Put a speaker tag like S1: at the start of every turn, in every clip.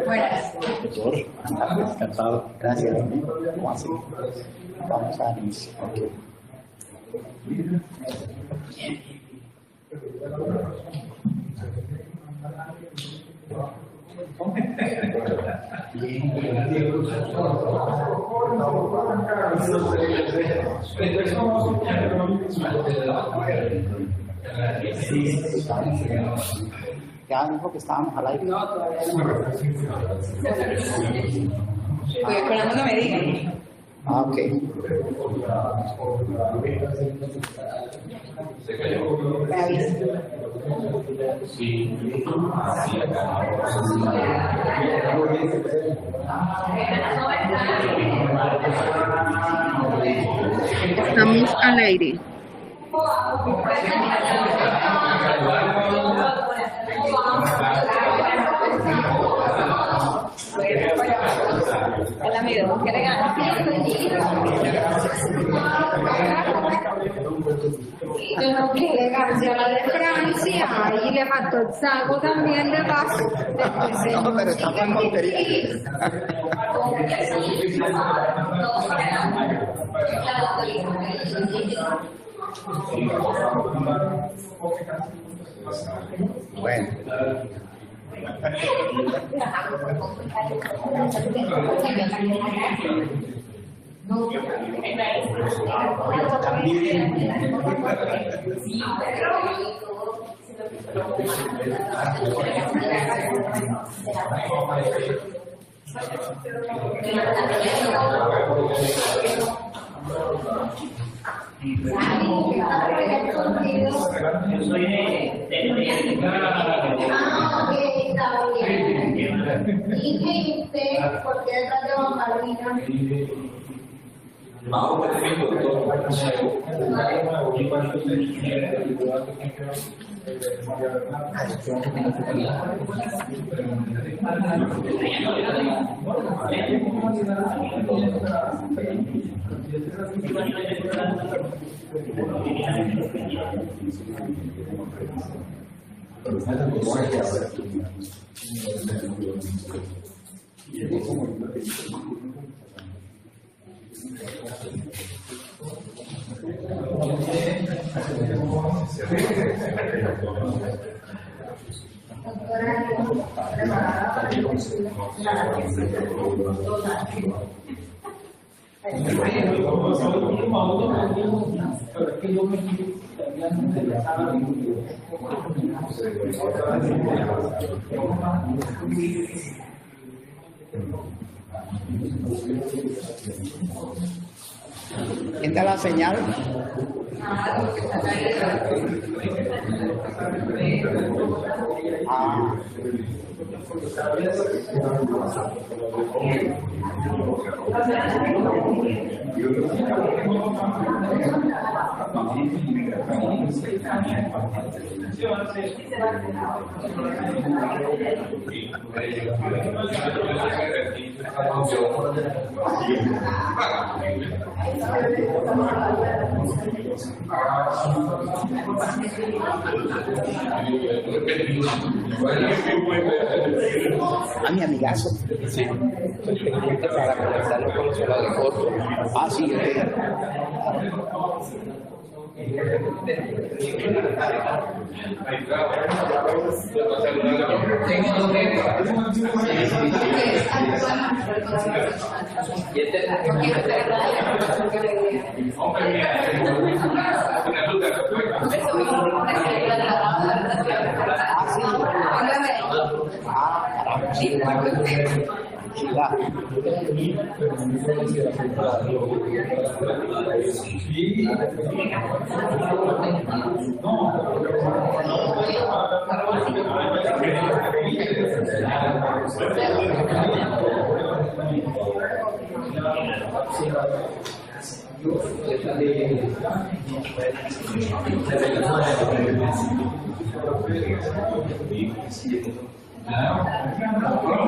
S1: Buenas.
S2: Doctor, encantado. Gracias. ¿Cómo así? Vamos a iniciar. Okay. Ya dijo que estábamos al aire.
S1: No, todavía no. Estoy esperando que me digan.
S2: Ah, ok.
S1: Me avisan.
S3: Estamos al aire.
S1: El amigo, qué elegancia. Qué elegancia la de Francia. Y le faltó el saco también de paz.
S2: No, pero estamos en Montería. Bueno.
S4: ¿Y usted por qué detrás de Juan Carolina? ¿Quién da la señal? Ah. A mi amigazo. Sí. Para conectarlo con los de foto. Ah, sí,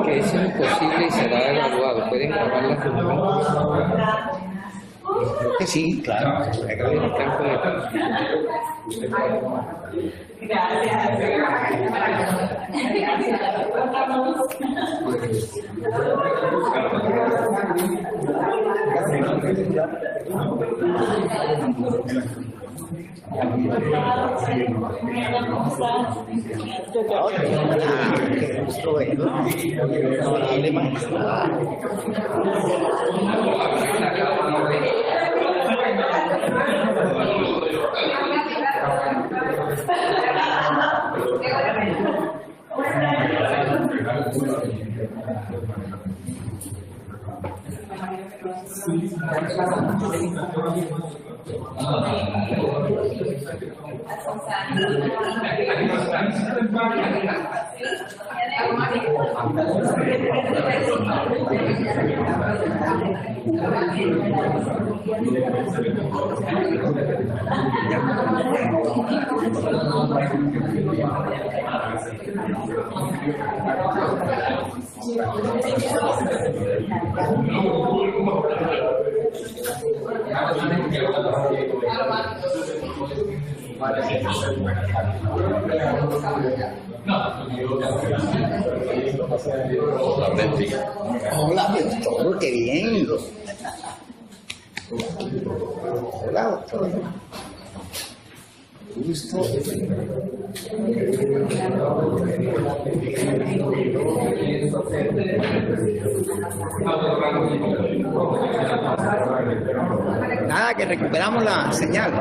S5: Que es imposible y será evaluado. ¿Pueden grabar la reunión?
S4: Creo que sí, claro.
S5: Están conectados.
S4: Qué gusto verlo. Increíble, magistrada. Hola, doctor, qué bien. Hola, doctor. Gusto. Nada, que recuperamos la señal.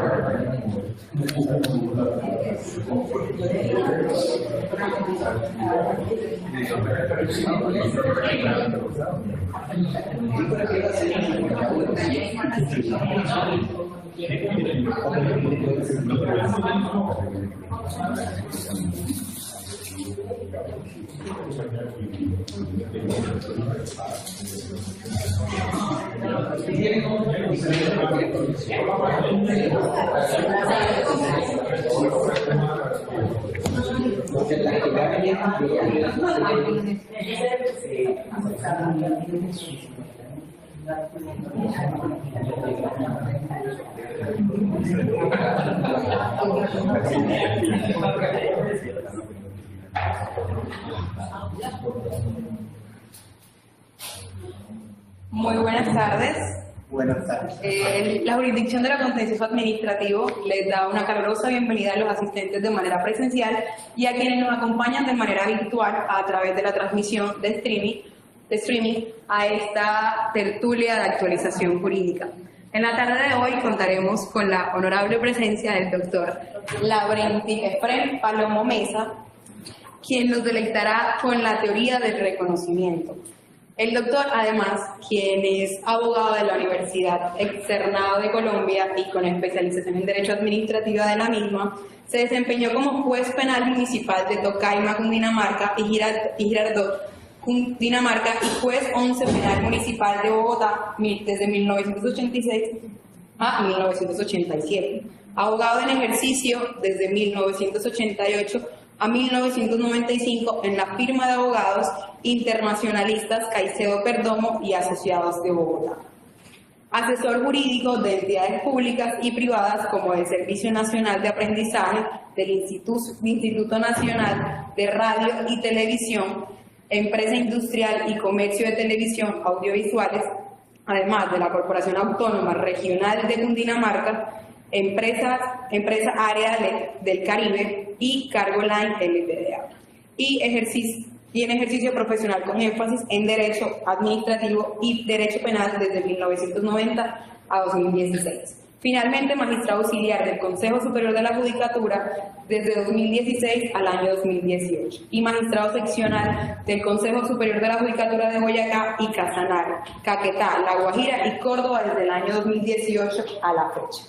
S6: Muy buenas tardes.
S4: Buenas tardes.
S6: La jurisdicción de lo contencioso administrativo les da una calurosa bienvenida a los asistentes de manera presencial y a quienes nos acompañan de manera virtual a través de la transmisión de streaming a esta tertulia de actualización jurídica. En la tarde de hoy contaremos con la honorable presencia del doctor Laurenti Efrén Palomo Mesa, quien nos deleitará con la teoría del reconocimiento. El doctor, además, quien es abogado de la Universidad Externado de Colombia y con especialización en Derecho Administrativo de la misma, se desempeñó como juez penal municipal de Tocaima, Cundinamarca y Girardot, Cundinamarca, y juez 11 penal municipal de Bogotá desde 1986 a 1987. Abogado en ejercicio desde 1988 a 1995 en la firma de abogados internacionalistas Caicedo Perdomo y Asociados de Bogotá. Asesor jurídico de entidades públicas y privadas como el Servicio Nacional de Aprendizaje del Instituto Nacional de Radio y Televisión, Empresa Industrial y Comercio de Televisión Audiovisuales, además de la Corporación Autónoma Regional de Cundinamarca, Empresa Área del Caribe y Cargoline LTDA, y en ejercicio profesional con énfasis en Derecho Administrativo y Derecho Penal desde 1990 a 2016. Finalmente, magistrado auxiliar del Consejo Superior de la Judicatura desde 2016 al año 2018 y magistrado seccional del Consejo Superior de la Judicatura de Boyacá y Casanare, Caquetá, La Guajira y Córdoba desde el año 2018 a la fecha.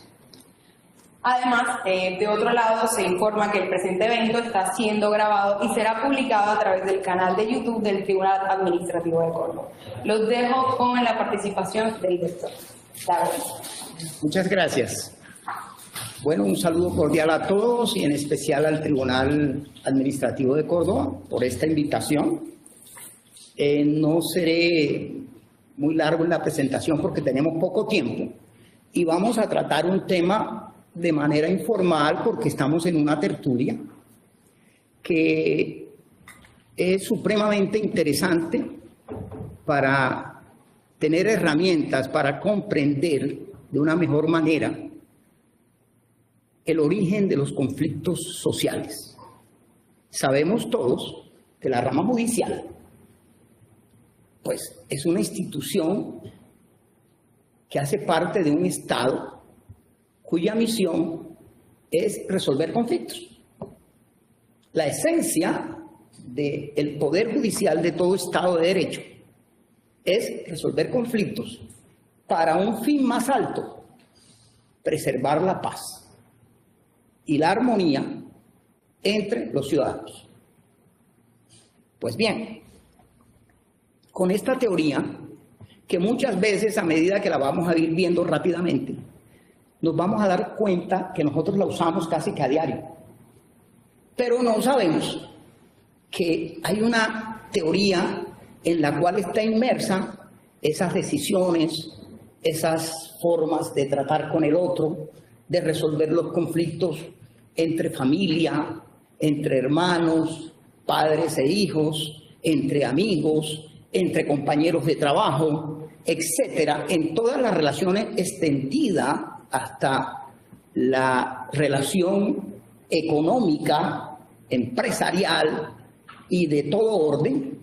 S6: Además, de otro lado, se informa que el presente evento está siendo grabado y será publicado a través del canal de YouTube del Tribunal Administrativo de Córdoba. Los dejo con la participación del doctor.
S4: Muchas gracias. Bueno, un saludo cordial a todos y en especial al Tribunal Administrativo de Córdoba por esta invitación. No seré muy largo en la presentación porque tenemos poco tiempo y vamos a tratar un tema de manera informal porque estamos en una tertulia que es supremamente interesante para tener herramientas para comprender de una mejor manera el origen de los conflictos sociales. Sabemos todos que la rama judicial, pues, es una institución que hace parte de un Estado cuya misión es resolver conflictos. La esencia del poder judicial de todo Estado de Derecho es resolver conflictos para un fin más alto, preservar la paz y la armonía entre los ciudadanos. Pues bien, con esta teoría, que muchas veces a medida que la vamos a ir viendo rápidamente, nos vamos a dar cuenta que nosotros la usamos casi que a diario. Pero no sabemos que hay una teoría en la cual está inmersa esas decisiones, esas formas de tratar con el otro, de resolver los conflictos entre familia, entre hermanos, padres e hijos, entre amigos, entre compañeros de trabajo, etcétera, en todas las relaciones extendidas hasta la relación económica, empresarial y de todo orden,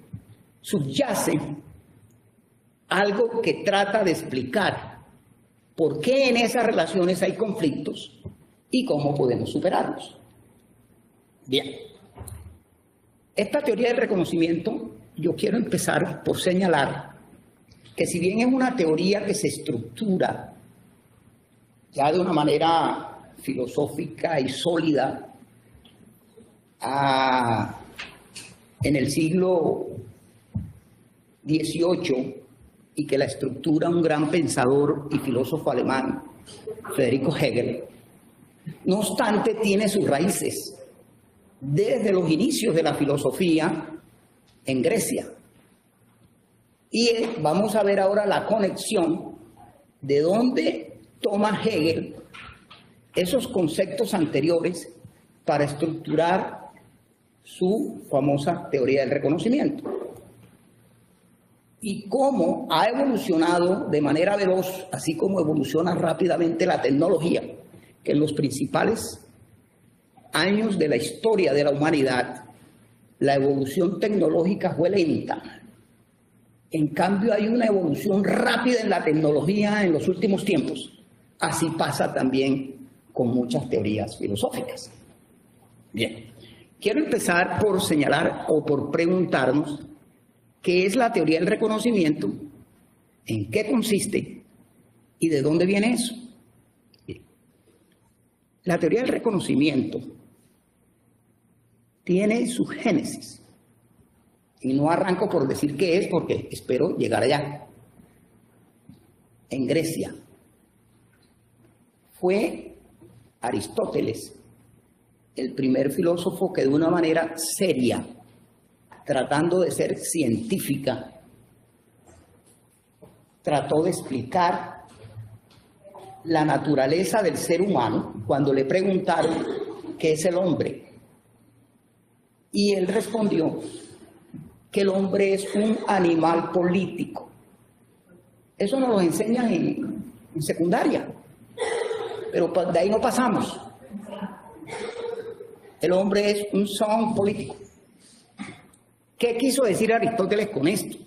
S4: subyace algo que trata de explicar por qué en esas relaciones hay conflictos y cómo podemos superarlos. Bien, esta teoría del reconocimiento, yo quiero empezar por señalar que si bien es una teoría que se estructura ya de una manera filosófica y sólida en el siglo XVIII y que la estructura un gran pensador y filósofo alemán, Friedrich Hegel, no obstante tiene sus raíces desde los inicios de la filosofía en Grecia. Y vamos a ver ahora la conexión de dónde toma Hegel esos conceptos anteriores para estructurar su famosa teoría del reconocimiento. Y cómo ha evolucionado de manera veloz, así como evoluciona rápidamente la tecnología, que en los principales años de la historia de la humanidad, la evolución tecnológica fue lenta. En cambio, hay una evolución rápida en la tecnología en los últimos tiempos. Así pasa también con muchas teorías filosóficas. Bien, quiero empezar por señalar o por preguntarnos qué es la teoría del reconocimiento, en qué consiste y de dónde viene eso. Bien. La teoría del reconocimiento tiene su génesis. Y no arranco por decir qué es porque espero llegar allá. En Grecia. Fue Aristóteles el primer filósofo que de una manera seria, tratando de ser científica, trató de explicar la naturaleza del ser humano cuando le preguntaron qué es el hombre. Y él respondió que el hombre es un animal político. Eso nos lo enseñan en secundaria, pero de ahí no pasamos. El hombre es un son político. ¿Qué quiso decir Aristóteles con esto?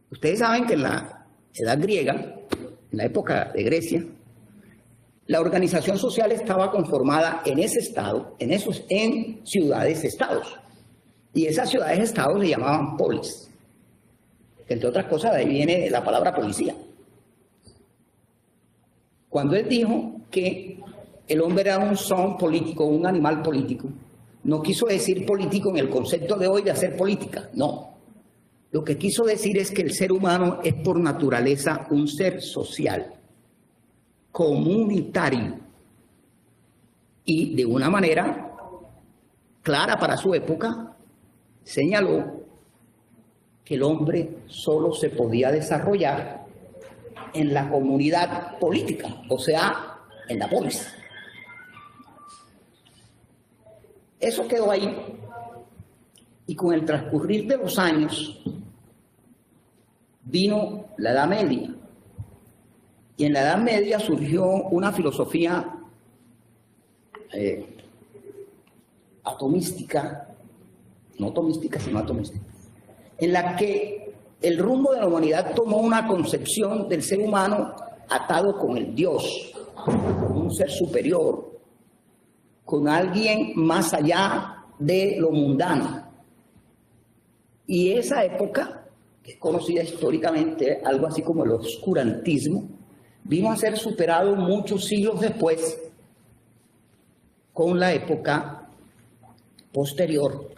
S4: Ustedes saben que en la edad griega, en la época de Grecia, la organización social estaba conformada en ese estado, en ciudades-estados. Y esas ciudades-estados se llamaban polis. Entre otras cosas, de ahí viene la palabra policía. Cuando él dijo que el hombre era un son político, un animal político, no quiso decir político en el concepto de hoy de hacer política, no. Lo que quiso decir es que el ser humano es por naturaleza un ser social. comunitario y de una manera clara para su época señaló que el hombre solo se podía desarrollar en la comunidad política, o sea, en la polis. Eso quedó ahí y con el transcurrir de los años vino la Edad Media. Y en la Edad Media surgió una filosofía atomística, no atomística, sino atomística, en la que el rumbo de la humanidad tomó una concepción del ser humano atado con el Dios, con un ser superior, con alguien más allá de lo mundano. Y esa época, que es conocida históricamente algo así como el oscurantismo, vino a ser superado muchos siglos después con la época posterior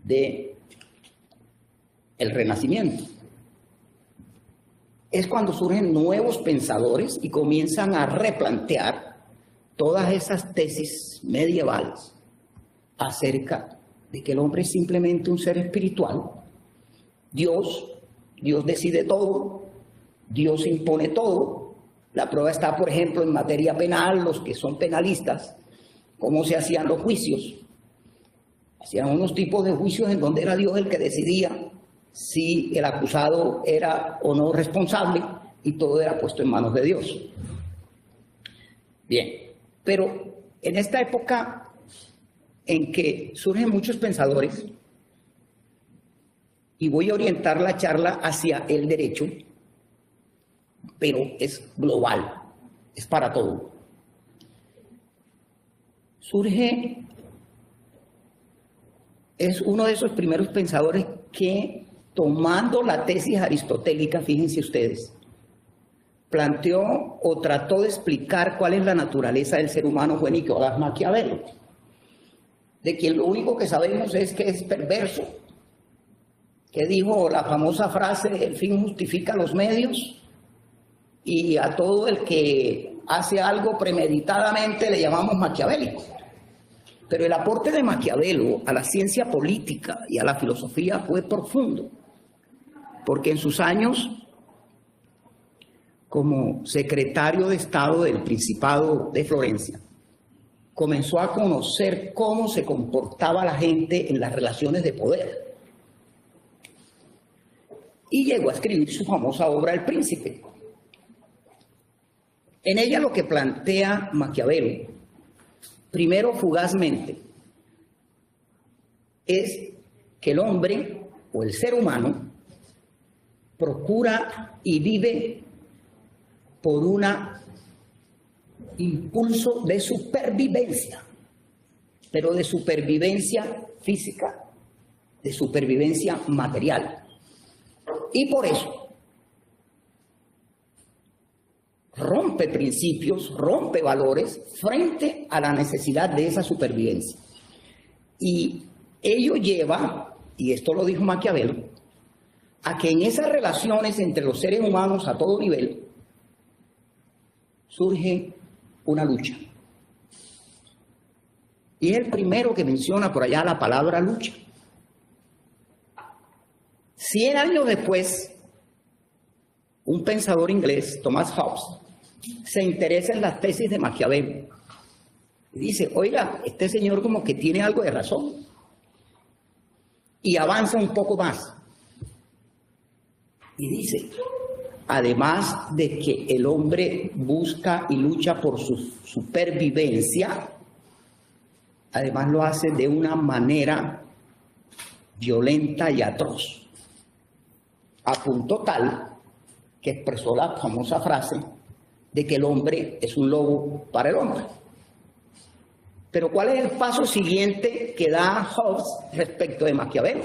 S4: de el Renacimiento. Es cuando surgen nuevos pensadores y comienzan a replantear todas esas tesis medievales acerca de que el hombre es simplemente un ser espiritual. Dios decide todo, Dios impone todo. La prueba está, por ejemplo, en materia penal, los que son penalistas, cómo se hacían los juicios. Hacían unos tipos de juicios en donde era Dios el que decidía si el acusado era o no responsable y todo era puesto en manos de Dios. Bien, pero en esta época en que surgen muchos pensadores, y voy a orientar la charla hacia el derecho, pero es global, es para todo. Es uno de esos primeros pensadores que, tomando la tesis aristotélica, fíjense ustedes, planteó o trató de explicar cuál es la naturaleza del ser humano, fue Nicolás Maquiavelo, de quien lo único que sabemos es que es perverso, que dijo la famosa frase, el fin justifica los medios, y a todo el que hace algo premeditadamente le llamamos maquiavélico. Pero el aporte de Maquiavelo a la ciencia política y a la filosofía fue profundo, porque en sus años como secretario de Estado del Principado de Florencia, comenzó a conocer cómo se comportaba la gente en las relaciones de poder. Y llegó a escribir su famosa obra El Príncipe. En ella lo que plantea Maquiavelo, primero fugazmente, es que el hombre o el ser humano procura y vive por un impulso de supervivencia, pero de supervivencia física, de supervivencia material. Y por eso rompe principios, rompe valores frente a la necesidad de esa supervivencia. Y ello lleva, y esto lo dijo Maquiavelo, a que en esas relaciones entre los seres humanos a todo nivel surge una lucha. Y es el primero que menciona por allá la palabra lucha. 100 años después, un pensador inglés, Thomas Hobbes, se interesa en las tesis de Maquiavelo y dice, oiga, este señor como que tiene algo de razón, y avanza un poco más y dice, además de que el hombre busca y lucha por su supervivencia, además lo hace de una manera violenta y atroz, a punto tal que expresó la famosa frase de que el hombre es un lobo para el hombre. Pero ¿cuál es el paso siguiente que da Hobbes respecto de Maquiavelo?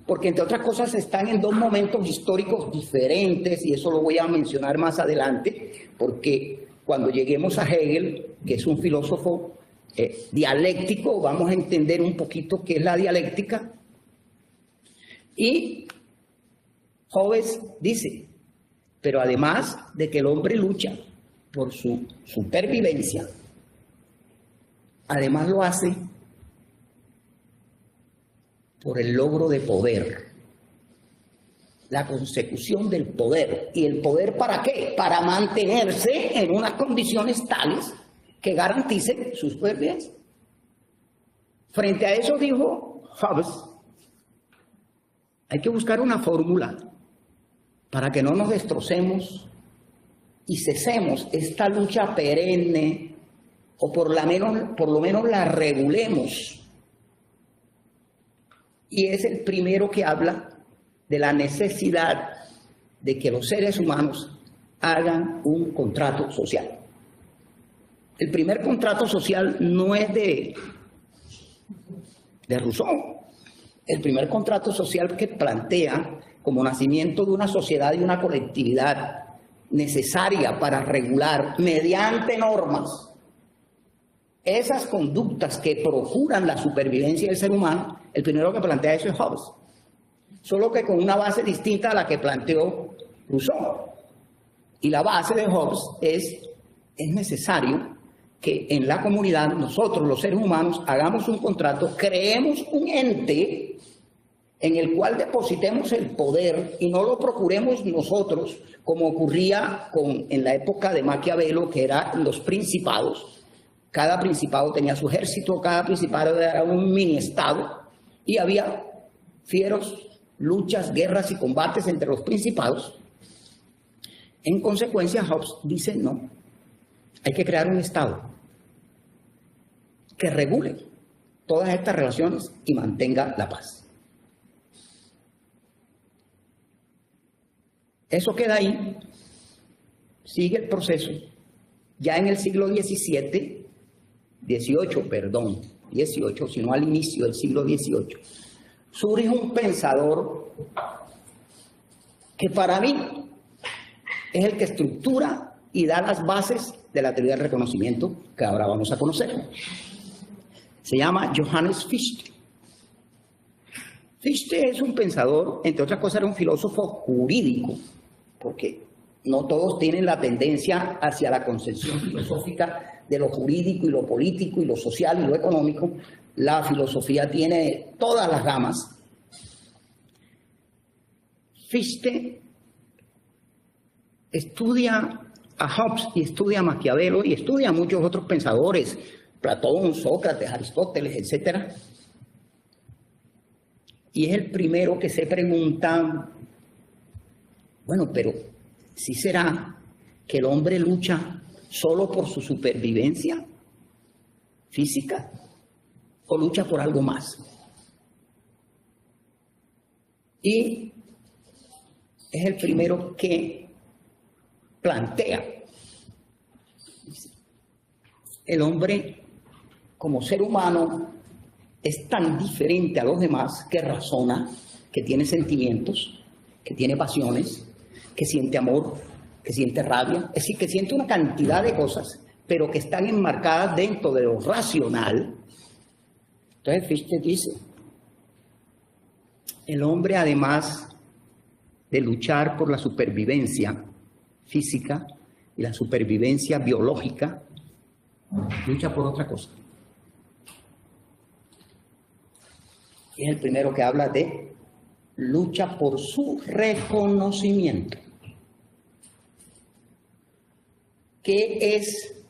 S4: Porque entre otras cosas están en dos momentos históricos diferentes, y eso lo voy a mencionar más adelante, porque cuando lleguemos a Hegel, que es un filósofo dialéctico, vamos a entender un poquito qué es la dialéctica. Y Hobbes dice, pero además de que el hombre lucha por su supervivencia, además lo hace por el logro de poder, la consecución del poder. ¿Y el poder para qué? Para mantenerse en unas condiciones tales que garanticen su supervivencia. Frente a eso dijo Hobbes, hay que buscar una fórmula para que no nos destrocemos y cesemos esta lucha perenne, o por lo menos la regulemos. Y es el primero que habla de la necesidad de que los seres humanos hagan un contrato social. El primer contrato social no es de Rousseau. El primer contrato social que plantea como nacimiento de una sociedad y una colectividad necesaria para regular mediante normas esas conductas que procuran la supervivencia del ser humano, el primero que plantea eso es Hobbes, solo que con una base distinta a la que planteó Rousseau. Y la base de Hobbes es necesario que en la comunidad nosotros, los seres humanos, hagamos un contrato, creemos un ente en el cual depositemos el poder y no lo procuremos nosotros, como ocurría en la época de Maquiavelo, que eran los principados. Cada principado tenía su ejército, cada principado era un mini-estado, y había fieros luchas, guerras y combates entre los principados. En consecuencia, Hobbes dice, no, hay que crear un estado que regule todas estas relaciones y mantenga la paz. Eso queda ahí, sigue el proceso. Ya en el siglo XVIII, sino al inicio del siglo XVIII, surge un pensador que para mí es el que estructura y da las bases de la teoría del reconocimiento que ahora vamos a conocer. Se llama Johannes Fichte. Fichte es un pensador, entre otras cosas era un filósofo jurídico, porque no todos tienen la tendencia hacia la concepción filosófica de lo jurídico y lo político y lo social y lo económico. La filosofía tiene todas las gamas. Fichte estudia a Hobbes y estudia a Maquiavelo y estudia a muchos otros pensadores, Platón, Sócrates, Aristóteles, etc. Y es el primero que se pregunta, bueno, pero ¿sí será que el hombre lucha solo por su supervivencia física o lucha por algo más? Y es el primero que plantea el hombre como ser humano es tan diferente a los demás que razona, que tiene sentimientos, que tiene pasiones, que siente amor, que siente rabia, es decir, que siente una cantidad de cosas, pero que están enmarcadas dentro de lo racional. Entonces Fichte dice, el hombre, además de luchar por la supervivencia física y la supervivencia biológica, lucha por otra cosa. Y es el primero que habla de lucha por su reconocimiento. ¿Qué es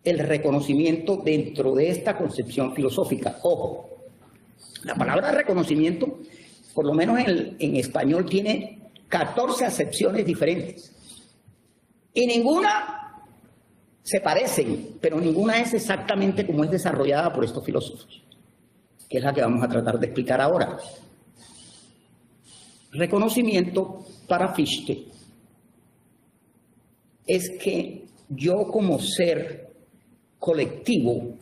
S4: el reconocimiento dentro de esta concepción filosófica? Ojo, la palabra reconocimiento, por lo menos en español, tiene 14 acepciones diferentes. Y ninguna se parecen, pero ninguna es exactamente como es desarrollada por estos filósofos, que es la que vamos a tratar de explicar ahora. Reconocimiento para Fichte es que yo como ser colectivo,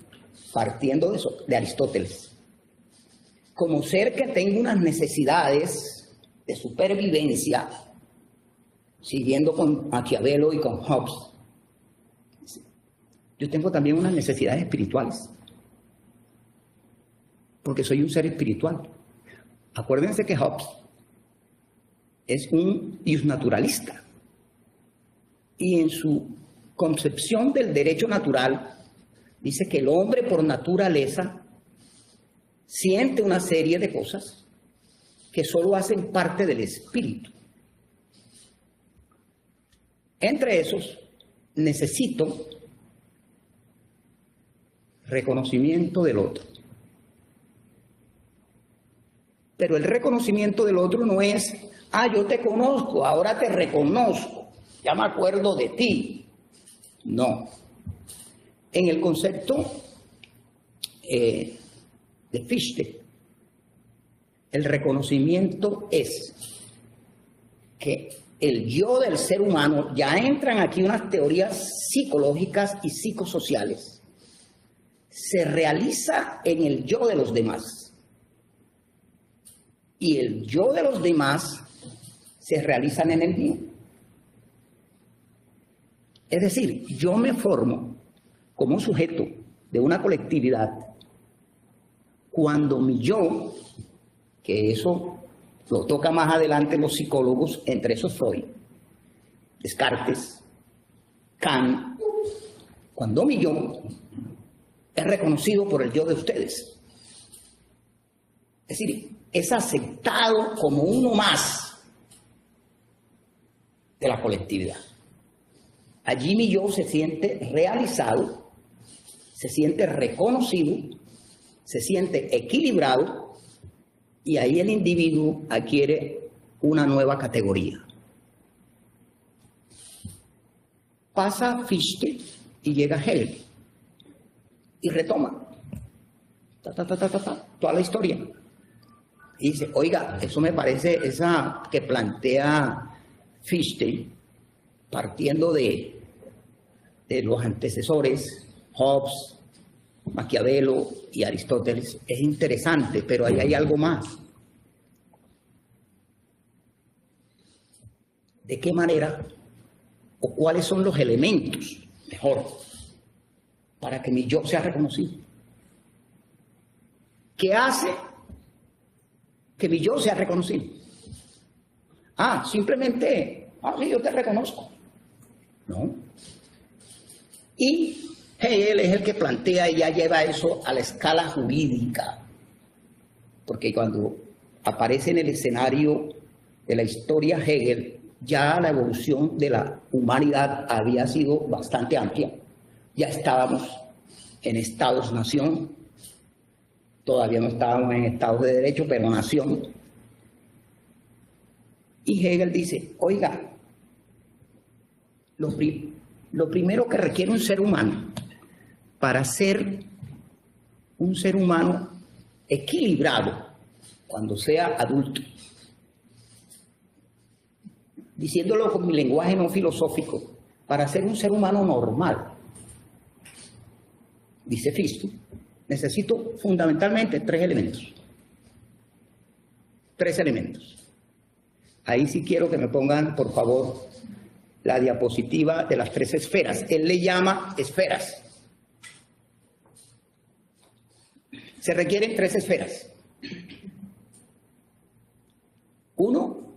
S4: partiendo de Aristóteles, como ser que tengo unas necesidades de supervivencia, siguiendo con Maquiavelo y con Hobbes, yo tengo también unas necesidades espirituales, porque soy un ser espiritual. Acuérdense que Hobbes es un iusnaturalista, y en su concepción del derecho natural dice que el hombre por naturaleza siente una serie de cosas que solo hacen parte del espíritu. Entre esos, necesito reconocimiento del otro. Pero el reconocimiento del otro no es, yo te conozco, ahora te reconozco, ya me acuerdo de ti. No. En el concepto de Fichte, el reconocimiento es que el yo del ser humano, ya entran aquí unas teorías psicológicas y psicosociales, se realiza en el yo de los demás. Y el yo de los demás se realizan en el mío. Es decir, yo me formo como sujeto de una colectividad cuando mi yo, que eso lo toca más adelante los psicólogos, entre esos Freud, Descartes, Kant, cuando mi yo es reconocido por el yo de ustedes. Es decir, es aceptado como uno más de la colectividad. Allí mi yo se siente realizado, se siente reconocido, se siente equilibrado y ahí el individuo adquiere una nueva categoría. Pasa Fichte y llega Hegel y retoma toda la historia. Y dice, oiga, eso me parece, esa que plantea Fichte, partiendo de los antecesores, Hobbes, Maquiavelo y Aristóteles, es interesante, pero ahí hay algo más. ¿De qué manera o cuáles son los elementos, mejor, para que mi yo sea reconocido? ¿Qué hace que mi yo sea reconocido? Simplemente, sí, yo te reconozco. No. Y Hegel es el que plantea y ya lleva eso a la escala jurídica. Porque cuando aparece en el escenario de la historia Hegel, ya la evolución de la humanidad había sido bastante amplia. Ya estábamos en estados-nación. Todavía no estábamos en estados de derecho, pero nación. Y Hegel dice, oiga, lo primero que requiere un ser humano para ser un ser humano equilibrado cuando sea adulto, diciéndolo con mi lenguaje no filosófico, para ser un ser humano normal, dice Fichte, necesito fundamentalmente tres elementos. Tres elementos. Ahí sí quiero que me pongan, por favor, la diapositiva de las tres esferas. Él le llama esferas. Se requieren tres esferas. Uno,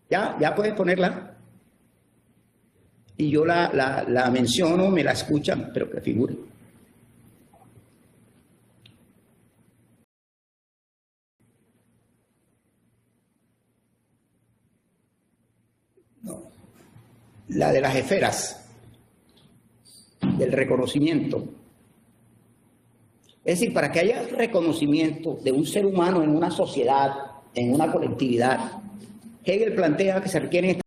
S4: ya puedes ponerla. Y yo la menciono, me la escuchan, pero que figure. La de las esferas, del reconocimiento. Es decir, para que haya reconocimiento de un ser humano en una sociedad, en una colectividad, Hegel plantea que se requieren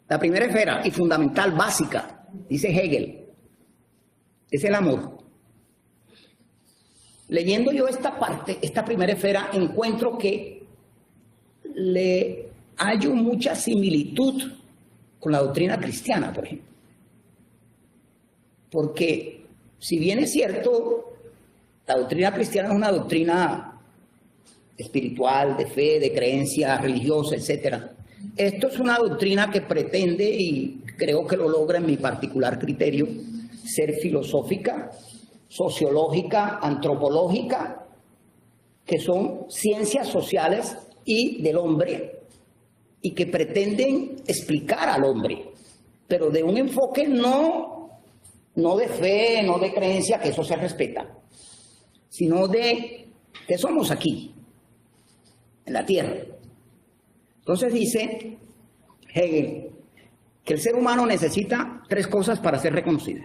S4: la primera esfera y fundamental, básica, dice Hegel, es el amor. Leyendo yo esta parte, esta primera esfera, encuentro que le hallo mucha similitud con la doctrina cristiana, por ejemplo. Porque, si bien es cierto, la doctrina cristiana es una doctrina espiritual, de fe, de creencia religiosa, etc. Esto es una doctrina que pretende, y creo que lo logra en mi particular criterio, ser filosófica, sociológica, antropológica, que son ciencias sociales y del hombre, y que pretenden explicar al hombre, pero de un enfoque no de fe, no de creencia, que eso se respeta, sino de que somos aquí, en la tierra. Entonces dice Hegel que el ser humano necesita 3 cosas para ser reconocido.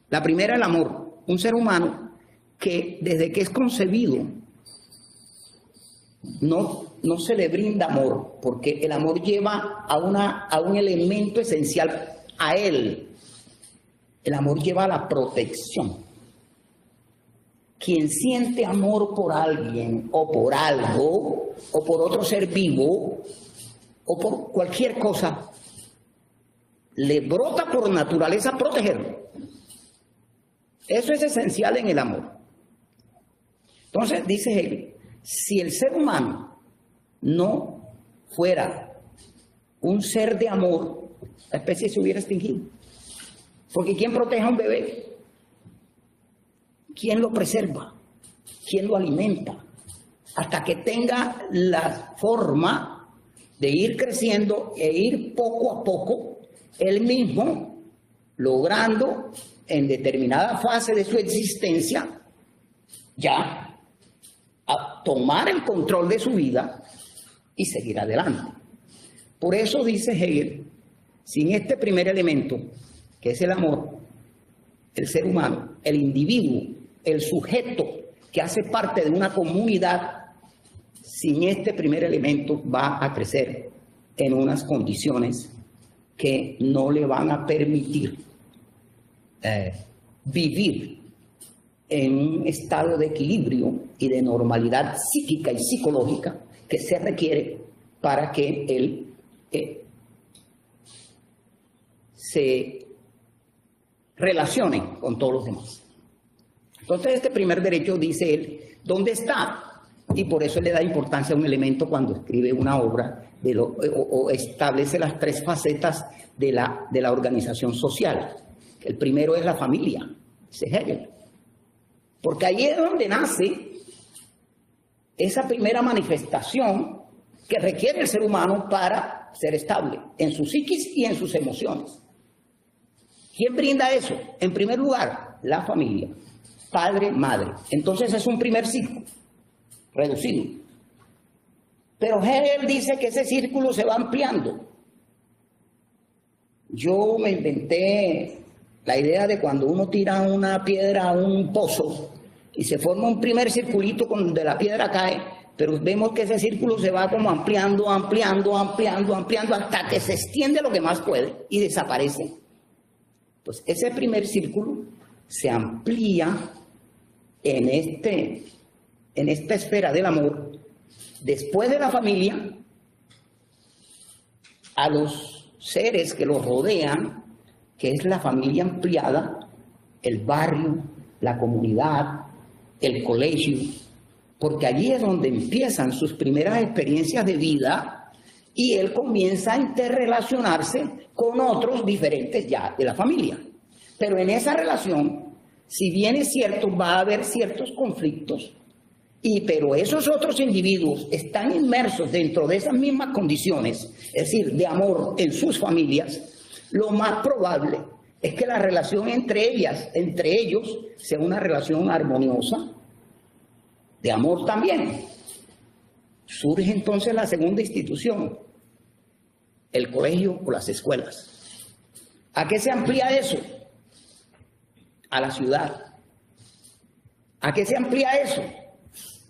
S4: La primera, el amor. Un ser humano que desde que es concebido no se le brinda amor, porque el amor lleva a un elemento esencial a él. El amor lleva a la protección. Quien siente amor por alguien o por algo o por otro ser vivo o por cualquier cosa, le brota por naturaleza protegerlo. Eso es esencial en el amor. Entonces, dice Hegel, si el ser humano no fuera un ser de amor, la especie se hubiera extinguido. Porque ¿quién protege a un bebé? ¿Quién lo preserva? ¿Quién lo alimenta? Hasta que tenga la forma de ir creciendo e ir poco a poco, él mismo logrando en determinada fase de su existencia ya a tomar el control de su vida y seguir adelante. Por eso dice Hegel, sin este primer elemento, que es el amor, el ser humano, el individuo, el sujeto que hace parte de una comunidad, sin este primer elemento va a crecer en unas condiciones que no le van a permitir vivir en un estado de equilibrio y de normalidad psíquica y psicológica que se requiere para que él se relacione con todos los demás. Entonces este primer derecho, dice él, ¿dónde está? Y por eso le da importancia a un elemento cuando escribe una obra o establece las 3 facetas de la organización social. El primero es la familia, dice Hegel. Porque ahí es donde nace esa primera manifestación que requiere el ser humano para ser estable en su psiquis y en sus emociones. ¿Quién brinda eso? En primer lugar, la familia, padre, madre. Entonces es un primer círculo reducido. Pero Hegel dice que ese círculo se va ampliando. Yo me inventé la idea de cuando uno tira una piedra a un pozo y se forma un primer circulito donde la piedra cae, pero vemos que ese círculo se va como ampliando hasta que se extiende lo que más puede y desaparece. Pues ese primer círculo se amplía en esta esfera del amor, después de la familia, a los seres que los rodean, que es la familia ampliada, el barrio, la comunidad, el colegio, porque allí es donde empiezan sus primeras experiencias de vida y él comienza a interrelacionarse con otros diferentes ya de la familia. Pero en esa relación, si bien es cierto, va a haber ciertos conflictos, pero esos otros individuos están inmersos dentro de esas mismas condiciones, es decir, de amor en sus familias, lo más probable es que la relación entre ellos, sea una relación armoniosa, de amor también. Surge entonces la segunda institución, el colegio o las escuelas. ¿A qué se amplía eso? A la ciudad. ¿A qué se amplía eso?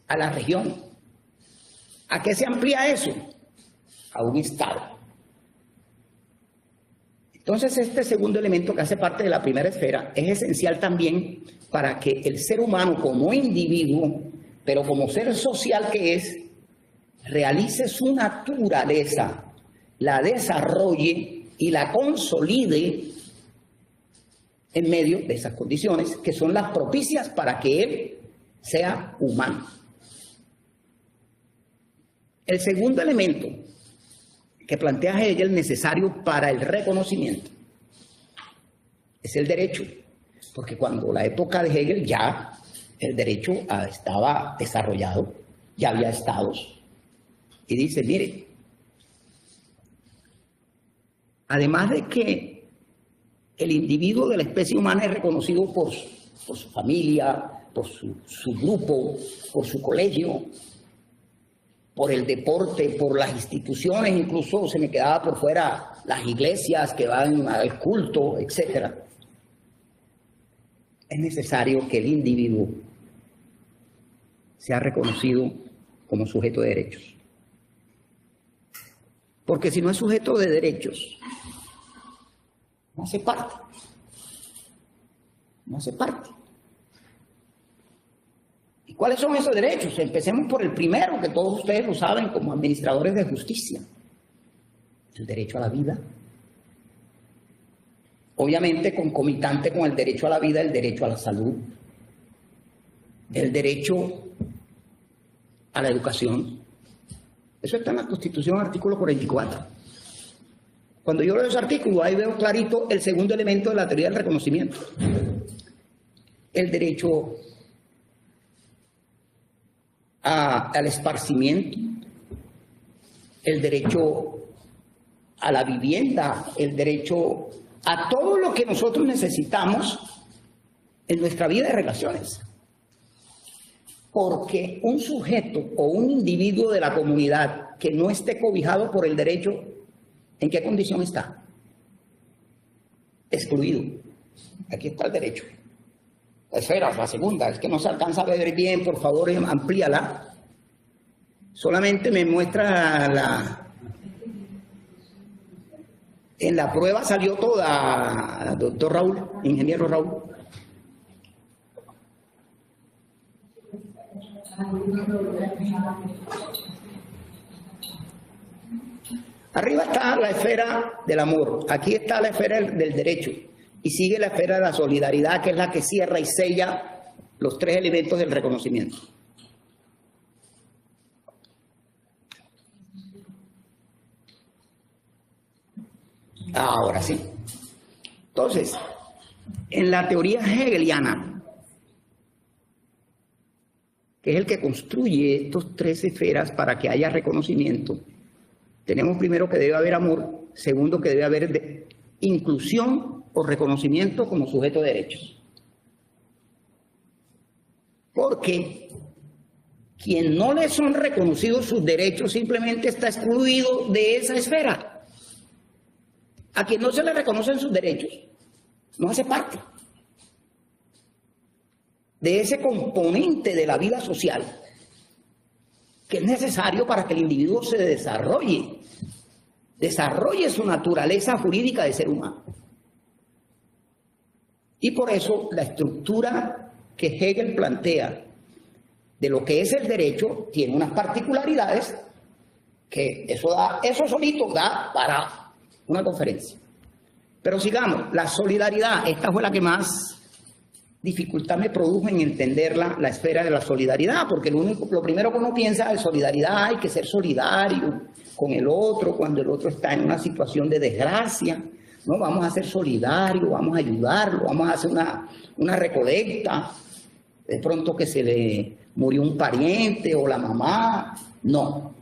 S4: A la región. ¿A qué se amplía eso? A un estado. Entonces este segundo elemento que hace parte de la primera esfera es esencial también para que el ser humano como individuo, pero como ser social que es, realice su naturaleza, la desarrolle y la consolide en medio de esas condiciones que son las propicias para que él sea humano. El segundo elemento que plantea Hegel necesario para el reconocimiento es el derecho, porque cuando la época de Hegel ya el derecho estaba desarrollado, ya había estados, y dice, mire, además de que el individuo de la especie humana es reconocido por su familia, por su grupo, por su colegio, por el deporte, por las instituciones, incluso se me quedaba por fuera las iglesias que van al culto, etc. Es necesario que el individuo sea reconocido como sujeto de derechos. Porque si no es sujeto de derechos, no hace parte. No hace parte. ¿Y cuáles son esos derechos? Empecemos por el primero, que todos ustedes lo saben como administradores de justicia. El derecho a la vida. Obviamente concomitante con el derecho a la vida, el derecho a la salud, el derecho a la educación. Eso está en la Constitución, artículo 44. Cuando yo leo ese artículo, ahí veo clarito el segundo elemento de la teoría del reconocimiento. El derecho al esparcimiento, el derecho a la vivienda, el derecho a todo lo que nosotros necesitamos en nuestra vida de relaciones. Porque un sujeto o un individuo de la comunidad que no esté cobijado por el derecho, ¿en qué condición está? Excluido. Aquí está el derecho. La esfera, la segunda, es que no se alcanza a ver bien, por favor, amplíala. Solamente me muestra en la prueba salió toda, doctor Raúl, ingeniero Raúl. Arriba está la esfera del amor, aquí está la esfera del derecho y sigue la esfera de la solidaridad, que es la que cierra y sella los tres elementos del reconocimiento. Ahora sí. Entonces, en la teoría hegeliana, que es el que construye estos tres esferas para que haya reconocimiento, tenemos primero que debe haber amor, segundo que debe haber inclusión o reconocimiento como sujeto de derechos. Porque quien no le son reconocidos sus derechos simplemente está excluido de esa esfera. A quien no se le reconocen sus derechos, no hace parte de ese componente de la vida social que es necesario para que el individuo se desarrolle su naturaleza jurídica de ser humano. Y por eso la estructura que Hegel plantea de lo que es el derecho tiene unas particularidades que eso solito da para una conferencia. Pero sigamos, la solidaridad, esta fue la que más dificultad me produjo en entender la esfera de la solidaridad, porque lo primero que uno piensa es solidaridad, hay que ser solidario con el otro cuando el otro está en una situación de desgracia, ¿no? Vamos a ser solidarios, vamos a ayudarlo, vamos a hacer una recolecta, de pronto que se le murió un pariente o la mamá. No,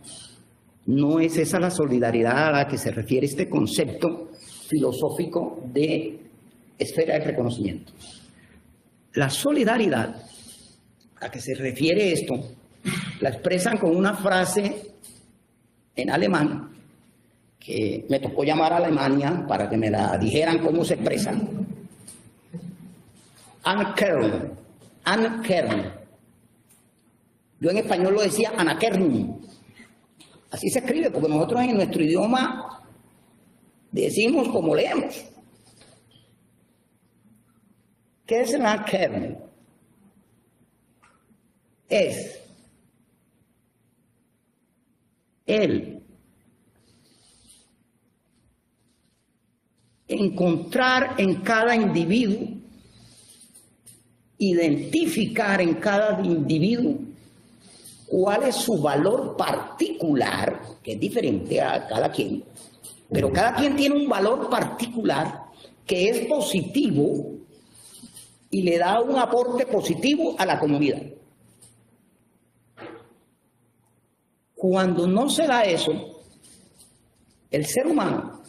S4: no es esa la solidaridad a la que se refiere este concepto filosófico de esfera de reconocimiento. La solidaridad a que se refiere esto la expresan con una frase en alemán que me tocó llamar a Alemania para que me la dijeran cómo se expresa. Ankern. Yo en español lo decía Anakernum. Así se escribe, porque nosotros en nuestro idioma decimos como leemos. ¿Qué es el Ankern? Es el encontrar en cada individuo, identificar en cada individuo cuál es su valor particular, que es diferente a cada quien, pero cada quien tiene un valor particular que es positivo y le da un aporte positivo a la comunidad. Cuando no se da eso, el ser humano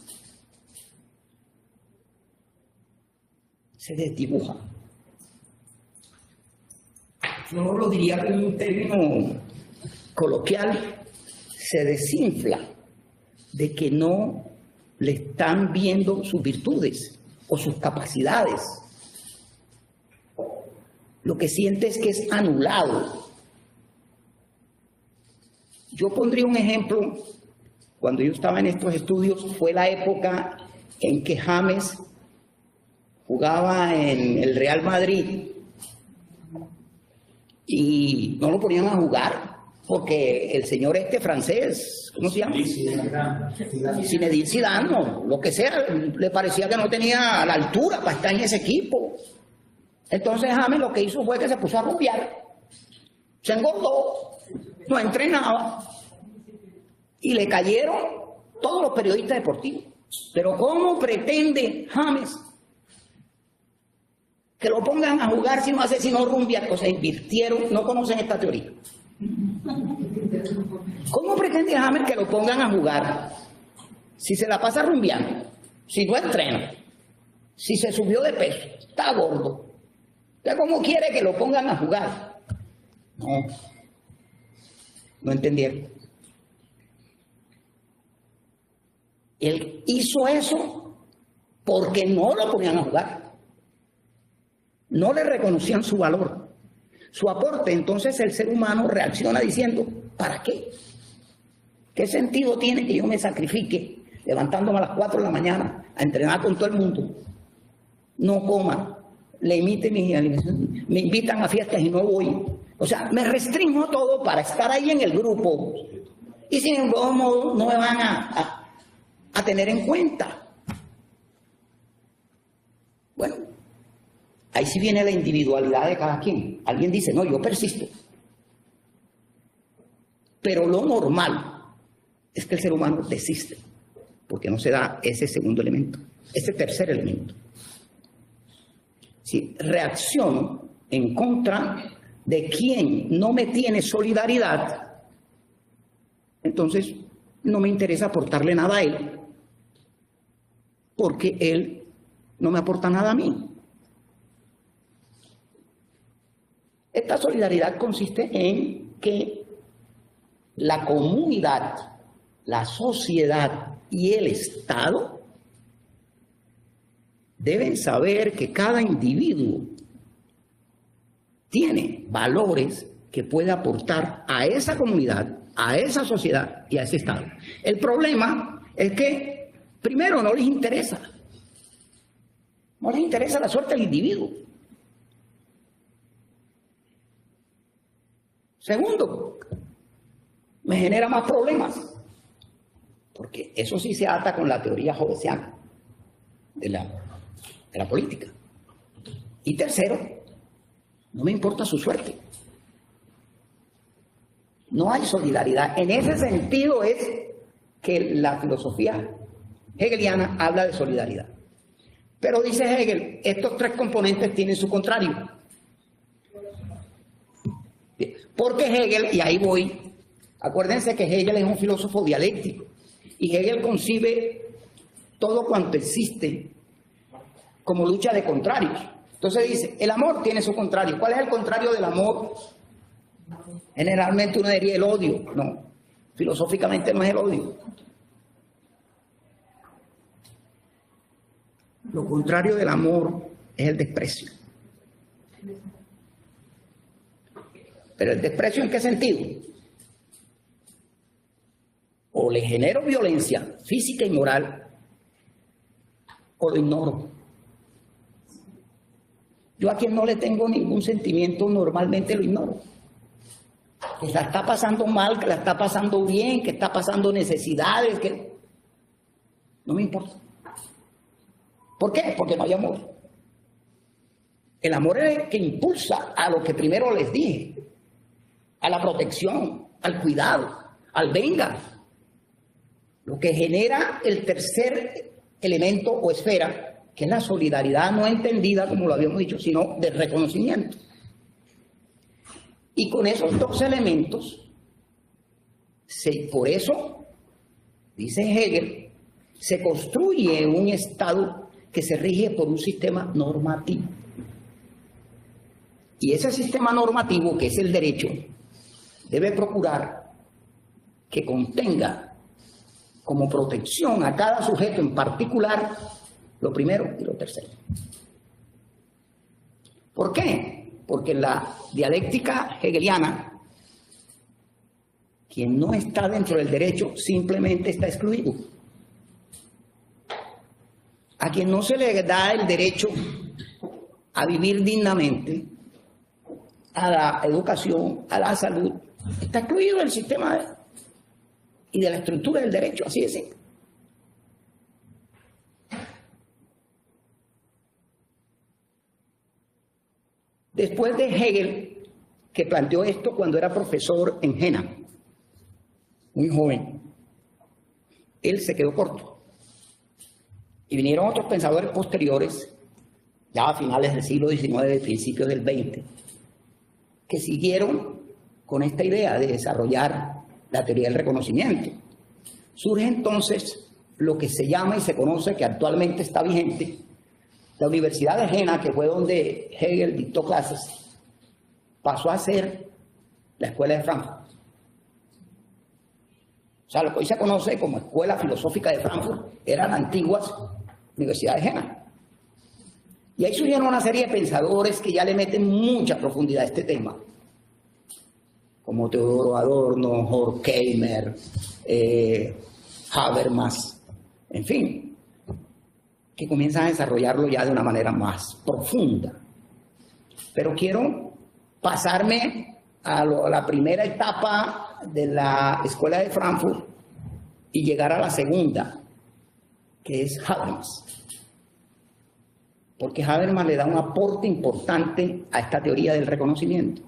S4: se desdibuja. Yo no lo diría con un término coloquial, se desinfla de que no le están viendo sus virtudes o sus capacidades. Lo que siente es que es anulado. Yo pondría un ejemplo. Cuando yo estaba en estos estudios fue la época en que James jugaba en el Real Madrid y no lo ponían a jugar porque el señor francés, ¿cómo se llama? Zinedine Zidane, no, lo que sea, le parecía que no tenía la altura para estar en ese equipo. Entonces James lo que hizo fue que se puso a rumbear, se engordó, no entrenaba y le cayeron todos los periodistas deportivos. Pero ¿cómo pretende James que lo pongan a jugar si no hace sino rumbear? O sea, invirtieron, no conocen esta teoría. ¿Cómo pretende James que lo pongan a jugar si se la pasa rumbeando, si no entrena, si se subió de peso, está gordo? ¿Cómo quiere que lo pongan a jugar? No entendieron. Él hizo eso porque no lo ponían a jugar. No le reconocían su valor, su aporte. Entonces el ser humano reacciona diciendo, ¿para qué? ¿Qué sentido tiene que yo me sacrifique levantándome a las 4 de la mañana a entrenar con todo el mundo? No coma, le imite mi alimentación, me invitan a fiestas y no voy. O sea, me restringo todo para estar ahí en el grupo y sin embargo no me van a tener en cuenta. Bueno, ahí sí viene la individualidad de cada quien. Alguien dice, no, yo persisto. Pero lo normal es que el ser humano desiste, porque no se da ese segundo elemento, ese tercer elemento. Si reacciono en contra de quien no me tiene solidaridad, entonces no me interesa aportarle nada a él, porque él no me aporta nada a mí. Esta solidaridad consiste en que la comunidad, la sociedad y el Estado deben saber que cada individuo tiene valores que puede aportar a esa comunidad, a esa sociedad y a ese Estado. El problema es que, primero, no les interesa. No les interesa la suerte del individuo. Segundo, me genera más problemas, porque eso sí se ata con la teoría hobbesiana de la política. Y tercero, no me importa su suerte. No hay solidaridad. En ese sentido es que la filosofía hegeliana habla de solidaridad. Pero dice Hegel, estos tres componentes tienen su contrario. Porque Hegel, y ahí voy, acuérdense que Hegel es un filósofo dialéctico y Hegel concibe todo cuanto existe como lucha de contrarios. Entonces dice, el amor tiene su contrario. ¿Cuál es el contrario del amor? Generalmente uno diría el odio. No, filosóficamente no es el odio. Lo contrario del amor es el desprecio. ¿Pero el desprecio en qué sentido? O le genero violencia física y moral, o lo ignoro. Yo a quien no le tengo ningún sentimiento normalmente lo ignoro. Que la está pasando mal, que la está pasando bien, que está pasando necesidades, que no me importa. ¿Por qué? Porque no hay amor. El amor es el que impulsa a lo que primero les dije, a la protección, al cuidado, al venga. Lo que genera el tercer elemento o esfera, que es la solidaridad no entendida, como lo habíamos dicho, sino del reconocimiento. Y con esos dos elementos, por eso, dice Hegel, se construye un Estado que se rige por un sistema normativo. Y ese sistema normativo, que es el derecho, debe procurar que contenga como protección a cada sujeto en particular lo primero y lo tercero. ¿Por qué? Porque en la dialéctica hegeliana, quien no está dentro del derecho simplemente está excluido. A quien no se le da el derecho a vivir dignamente, a la educación, a la salud, está excluido del sistema y de la estructura del derecho, así de simple. Después de Hegel, que planteó esto cuando era profesor en Jena, muy joven, él se quedó corto. Y vinieron otros pensadores posteriores, ya a finales del siglo XIX, principios del XX, que siguieron con esta idea de desarrollar la teoría del reconocimiento. Surge entonces lo que se llama y se conoce, que actualmente está vigente, la Universidad de Jena, que fue donde Hegel dictó clases, pasó a ser la Escuela de Frankfurt. O sea, lo que hoy se conoce como Escuela Filosófica de Frankfurt era la antigua Universidad de Jena. Y ahí surgieron una serie de pensadores que ya le meten mucha profundidad a este tema, como Teodoro Adorno, Horkheimer, Habermas, en fin, que comienzan a desarrollarlo ya de una manera más profunda. Pero quiero pasarme a la primera etapa de la Escuela de Frankfurt y llegar a la segunda, que es Habermas. Porque Habermas le da un aporte importante a esta teoría del reconocimiento.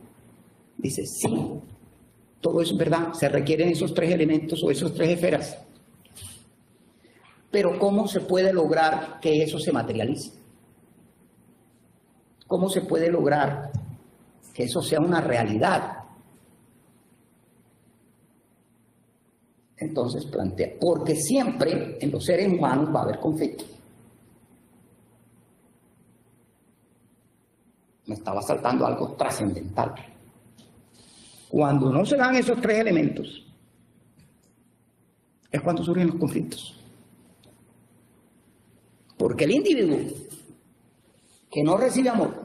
S4: Dice, sí, todo eso es verdad, se requieren esos tres elementos o esas tres esferas. Pero ¿cómo se puede lograr que eso se materialice? ¿Cómo se puede lograr que eso sea una realidad? Entonces plantea, porque siempre en los seres humanos va a haber conflictos. Me estaba saltando algo trascendental. Cuando no se dan esos tres elementos, es cuando surgen los conflictos. Porque el individuo que no recibe amor,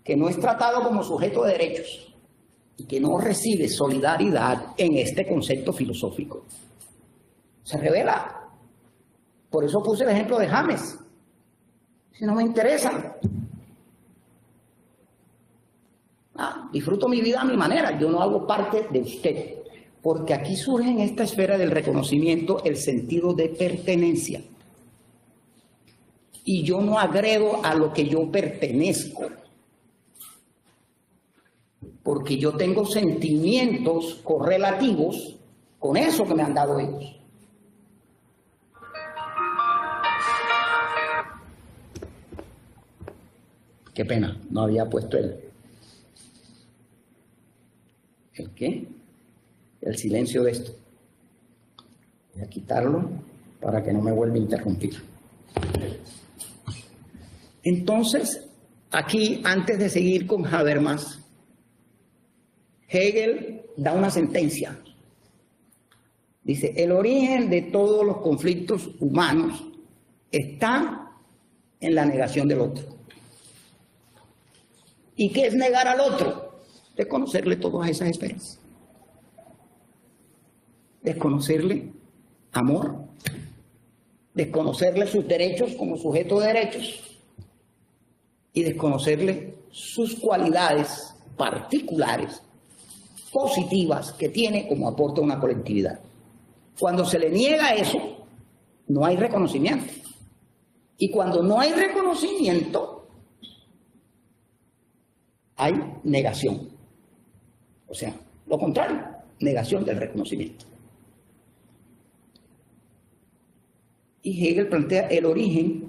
S4: que no es tratado como sujeto de derechos y que no recibe solidaridad en este concepto filosófico, se revela. Por eso puse el ejemplo de James. Si no me interesa, disfruto mi vida a mi manera, yo no hago parte de usted. Porque aquí surge en esta esfera del reconocimiento el sentido de pertenencia. Y yo no agredo a lo que yo pertenezco, porque yo tengo sentimientos correlativos con eso que me han dado ellos. Qué pena, no había puesto ¿el qué? El silencio de esto. Voy a quitarlo para que no me vuelva a interrumpir. Entonces, aquí, antes de seguir con Habermas, Hegel da una sentencia. Dice, el origen de todos los conflictos humanos está en la negación del otro. ¿Y qué es negar al otro? Desconocerle todas esas esferas. Desconocerle amor, desconocerle sus derechos como sujeto de derechos y desconocerle sus cualidades particulares, positivas, que tiene como aporte a una colectividad. Cuando se le niega eso, no hay reconocimiento. Y cuando no hay reconocimiento, hay negación. O sea, lo contrario, negación del reconocimiento. Y Hegel plantea el origen,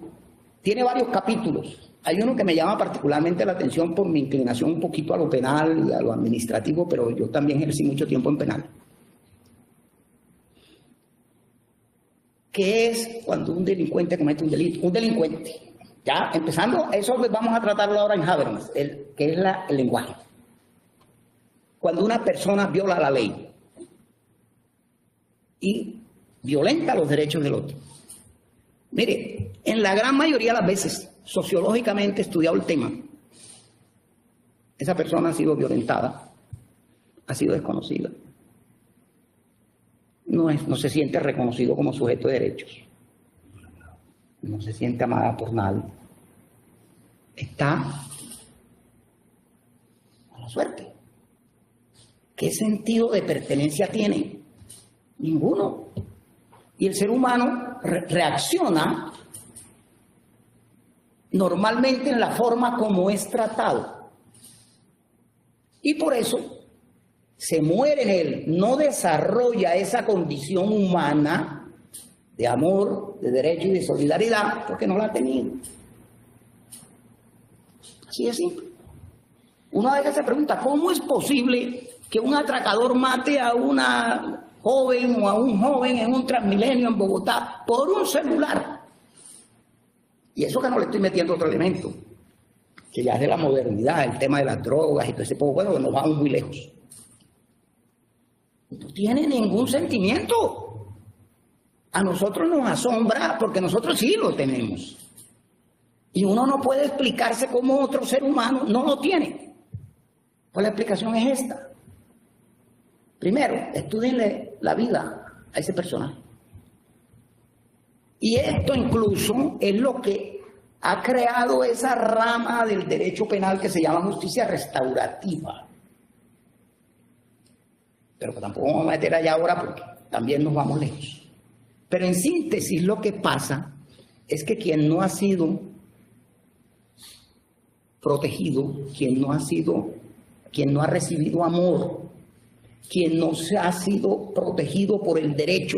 S4: tiene varios capítulos. Hay uno que me llama particularmente la atención por mi inclinación un poquito a lo penal y a lo administrativo, pero yo también ejercí mucho tiempo en penal. ¿Qué es cuando un delincuente comete un delito? Un delincuente, ya empezando, eso vamos a tratarlo ahora en Habermas, que es el lenguaje. Cuando una persona viola la ley y violenta los derechos del otro. Mire, en la gran mayoría de las veces, sociológicamente estudiado el tema, esa persona ha sido violentada, ha sido desconocida. No se siente reconocido como sujeto de derechos. No se siente amada por nadie. Está a la suerte. ¿Qué sentido de pertenencia tiene? Ninguno. Y el ser humano reacciona normalmente en la forma como es tratado. Y por eso se muere en él, no desarrolla esa condición humana de amor, de derecho y de solidaridad, porque no la ha tenido. Así de simple. Uno a veces se pregunta, ¿cómo es posible que un atracador mate a una joven o a un joven en un Transmilenio en Bogotá por un celular? Y eso que no le estoy metiendo otro elemento, que ya es de la modernidad, el tema de las drogas y todo ese poco, bueno, nos vamos muy lejos. No tiene ningún sentimiento. A nosotros nos asombra porque nosotros sí lo tenemos. Y uno no puede explicarse cómo otro ser humano no lo tiene. Pues la explicación es esta. Primero, estudienle la vida a ese personaje. Y esto incluso es lo que ha creado esa rama del derecho penal que se llama justicia restaurativa. Pero que tampoco vamos a meter allá ahora porque también nos vamos lejos. Pero en síntesis lo que pasa es que quien no ha sido protegido, quien no ha recibido amor, quien no se ha sido protegido por el derecho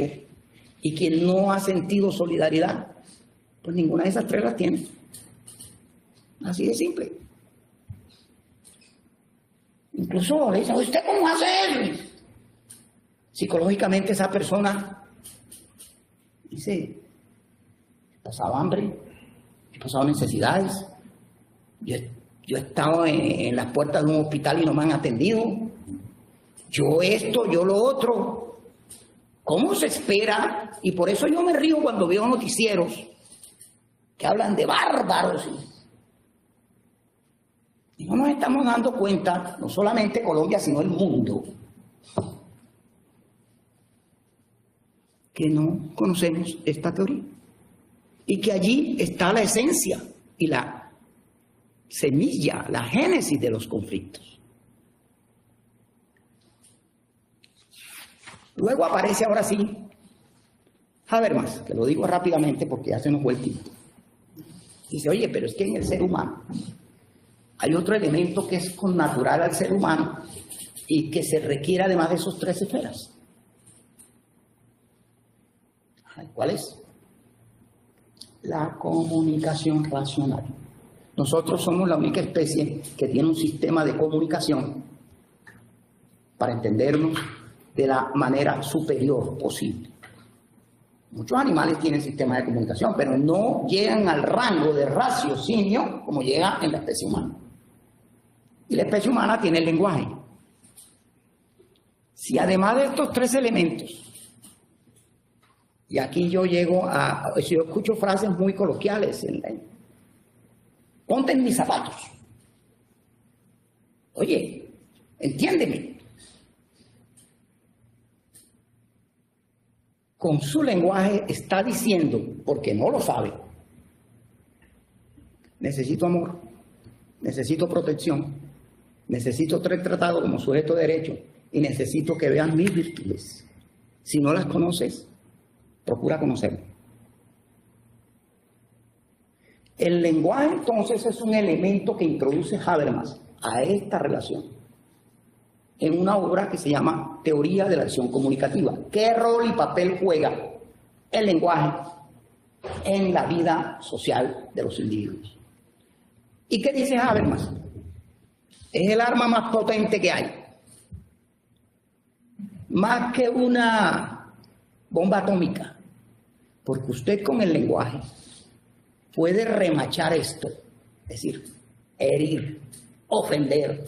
S4: y quien no ha sentido solidaridad, pues ninguna de esas tres las tiene. Así de simple. Incluso le dicen, ¿usted cómo hace eso? Psicológicamente esa persona dice, he pasado hambre, he pasado necesidades, yo he estado en las puertas de un hospital y no me han atendido, yo esto, yo lo otro. ¿Cómo se espera? Y por eso yo me río cuando veo noticieros que hablan de bárbaros. Y no nos estamos dando cuenta, no solamente Colombia, sino el mundo, que no conocemos esta teoría. Y que allí está la esencia y la semilla, la génesis de los conflictos. Luego aparece ahora sí Habermas, que lo digo rápidamente porque ya se nos fue el tiempo. Dice, oye, pero es que en el ser humano hay otro elemento que es connatural al ser humano y que se requiere además de esos tres esferas. ¿Cuál es? La comunicación racional. Nosotros somos la única especie que tiene un sistema de comunicación para entendernos de la manera superior posible. Muchos animales tienen sistemas de comunicación, pero no llegan al rango de raciocinio como llega en la especie humana. Y la especie humana tiene el lenguaje. Si además de estos tres elementos, y aquí yo llego si yo escucho frases muy coloquiales, ponte en mis zapatos. Oye, entiéndeme. Con su lenguaje está diciendo, porque no lo sabe, necesito amor, necesito protección, necesito ser tratado como sujeto de derecho y necesito que vean mis virtudes. Si no las conoces, procura conocerlas. El lenguaje entonces es un elemento que introduce Habermas a esta relación en una obra que se llama Teoría de la Acción Comunicativa. ¿Qué rol y papel juega el lenguaje en la vida social de los individuos? ¿Y qué dice Habermas? Es el arma más potente que hay. Más que una bomba atómica, Porque usted con el lenguaje puede remachar esto, es decir, herir, ofender,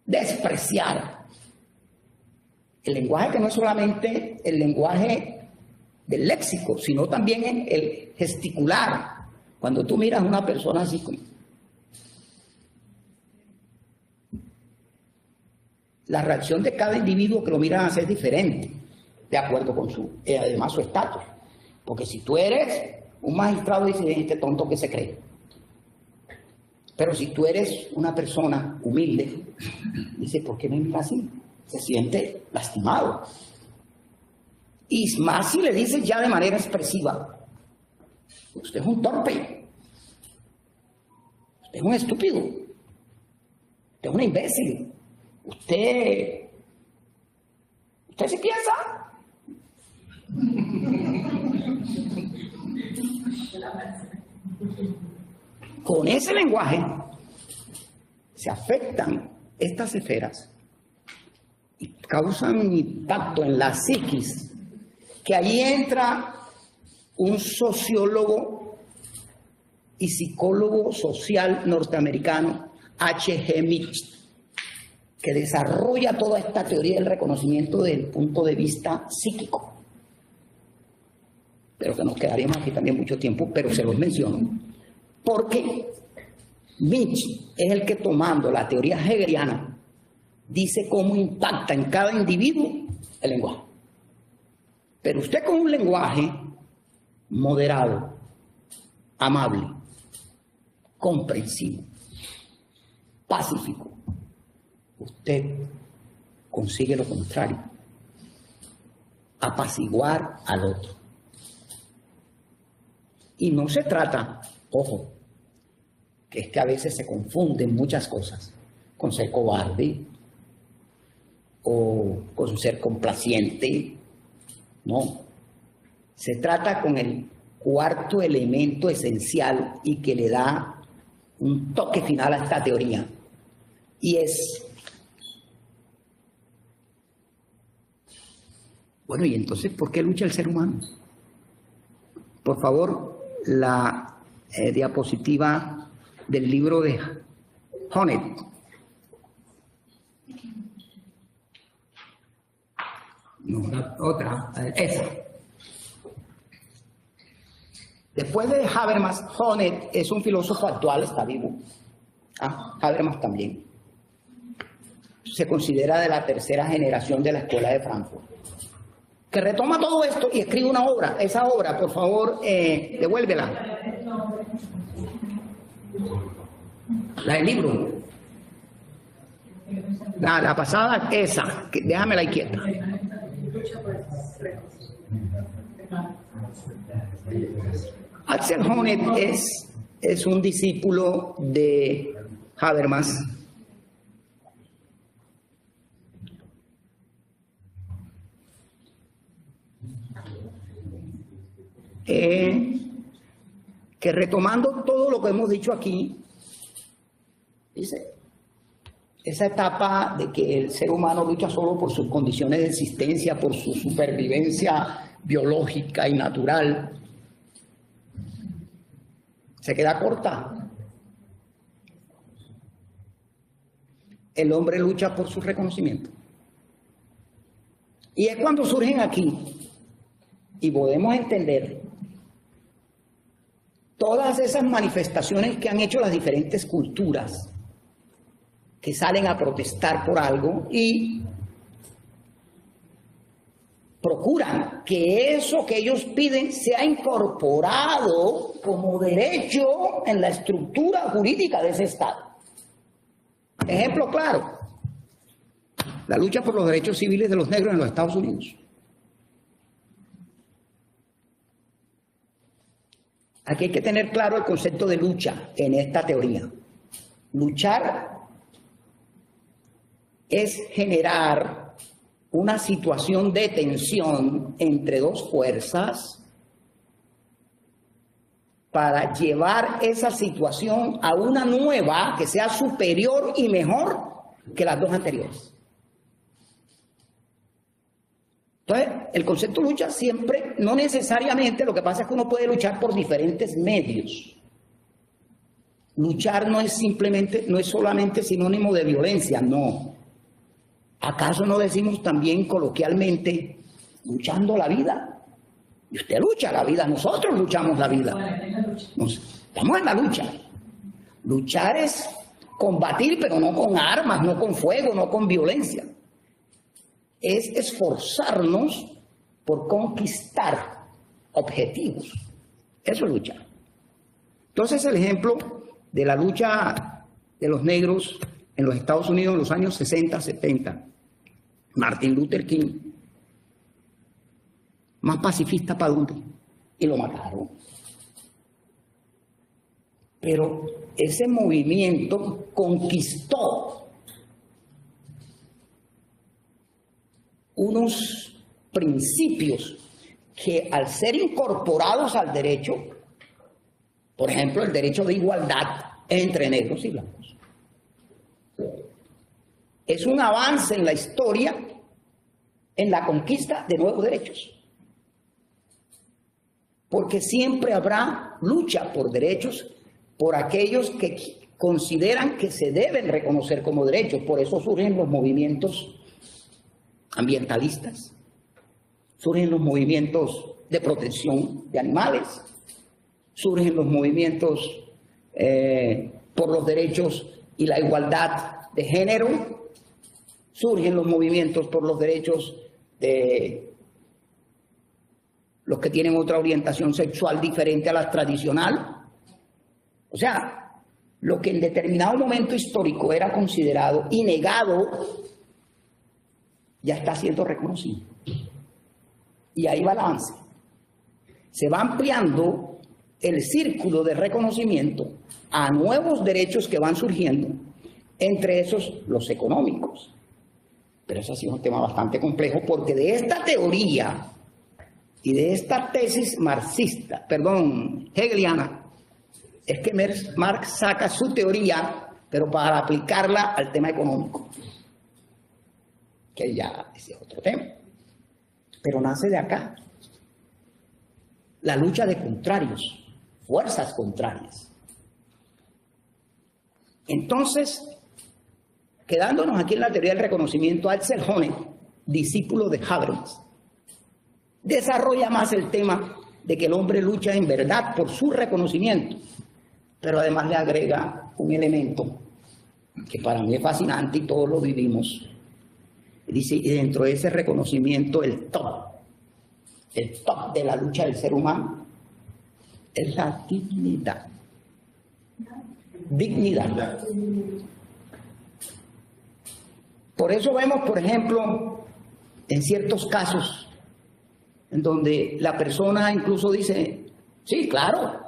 S4: despreciar. El lenguaje que no es solamente el lenguaje del léxico, sino también el gesticular. Cuando tú miras a una persona así como... La reacción de cada individuo que lo miran así es diferente, de acuerdo con además su estatus. Porque si tú eres un magistrado, dices, este tonto que se cree. Pero si tú eres una persona humilde, dice, ¿por qué me mira así? Se siente lastimado. Y más si le dices ya de manera expresiva, usted es un torpe, usted es un estúpido, usted es un imbécil, usted sí piensa. Con ese lenguaje se afectan estas esferas y causan un impacto en la psiquis, que ahí entra un sociólogo y psicólogo social norteamericano, H.G. Mich, que desarrolla toda esta teoría del reconocimiento desde el punto de vista psíquico. Pero que nos quedaríamos aquí también mucho tiempo, pero se los menciono. Porque Mich es el que, tomando la teoría hegeliana, dice cómo impacta en cada individuo el lenguaje. Pero usted con un lenguaje moderado, amable, comprensivo, pacífico, usted consigue lo contrario, apaciguar al otro. Y no se trata, ojo, que es que a veces se confunden muchas cosas con ser cobarde o con ser complaciente. No, se trata con el cuarto elemento esencial y que le da un toque final a esta teoría, y es, bueno, y entonces, ¿por qué lucha el ser humano? Por favor, la diapositiva del libro de Honneth. No, la otra, esa. Después de Habermas, Honneth es un filósofo actual, está vivo. Habermas también. Se considera de la tercera generación de la Escuela de Frankfurt, que retoma todo esto y escribe una obra. Esa obra, por favor, devuélvela. La del libro. La pasada, esa. Déjamela ahí quieta. Axel Honneth es un discípulo de Habermas. Que retomando todo lo que hemos dicho aquí, dice, esa etapa de que el ser humano lucha solo por sus condiciones de existencia, por su supervivencia biológica y natural, se queda corta. El hombre lucha por su reconocimiento. Y es cuando surgen aquí, y podemos entender todas esas manifestaciones que han hecho las diferentes culturas que salen a protestar por algo y procuran que eso que ellos piden sea incorporado como derecho en la estructura jurídica de ese Estado. Ejemplo claro, la lucha por los derechos civiles de los negros en los Estados Unidos. Aquí hay que tener claro el concepto de lucha en esta teoría. Luchar es generar una situación de tensión entre dos fuerzas para llevar esa situación a una nueva que sea superior y mejor que las dos anteriores. Entonces, el concepto de lucha siempre, no necesariamente, lo que pasa es que uno puede luchar por diferentes medios. Luchar no es simplemente, no es solamente sinónimo de violencia, no. ¿Acaso no decimos también coloquialmente, luchando la vida? Y usted lucha la vida, nosotros luchamos la vida. Estamos en la lucha. Luchar es combatir, pero no con armas, no con fuego, no con violencia. Es esforzarnos por conquistar objetivos. Eso es luchar. Entonces, el ejemplo de la lucha de los negros en los Estados Unidos en los años 60, 70, Martin Luther King, más pacifista para dónde, y lo mataron. Pero ese movimiento conquistó unos principios que, al ser incorporados al derecho, por ejemplo, el derecho de igualdad entre negros y blancos, es un avance en la historia en la conquista de nuevos derechos. Porque siempre habrá lucha por derechos por aquellos que consideran que se deben reconocer como derechos. Por eso surgen los movimientos ambientalistas, surgen los movimientos de protección de animales, surgen los movimientos por los derechos y la igualdad de género, surgen los movimientos por los derechos de los que tienen otra orientación sexual diferente a la tradicional. O sea, lo que en determinado momento histórico era considerado y negado, ya está siendo reconocido. Y ahí va el avance. Se va ampliando el círculo de reconocimiento a nuevos derechos que van surgiendo, entre esos los económicos. Pero eso ha sido un tema bastante complejo, porque de esta teoría y de esta tesis marxista, hegeliana, es que Marx saca su teoría, pero para aplicarla al tema económico, que ya es otro tema. Pero nace de acá la lucha de contrarios, fuerzas contrarias. Entonces, quedándonos aquí en la teoría del reconocimiento, Axel Honneth, discípulo de Habermas, desarrolla más el tema de que el hombre lucha en verdad por su reconocimiento, pero además le agrega un elemento que para mí es fascinante y todos lo vivimos. Dice, y dentro de ese reconocimiento, el top de la lucha del ser humano es la dignidad. Dignidad. Por eso vemos, por ejemplo, en ciertos casos, en donde la persona incluso dice, sí, claro,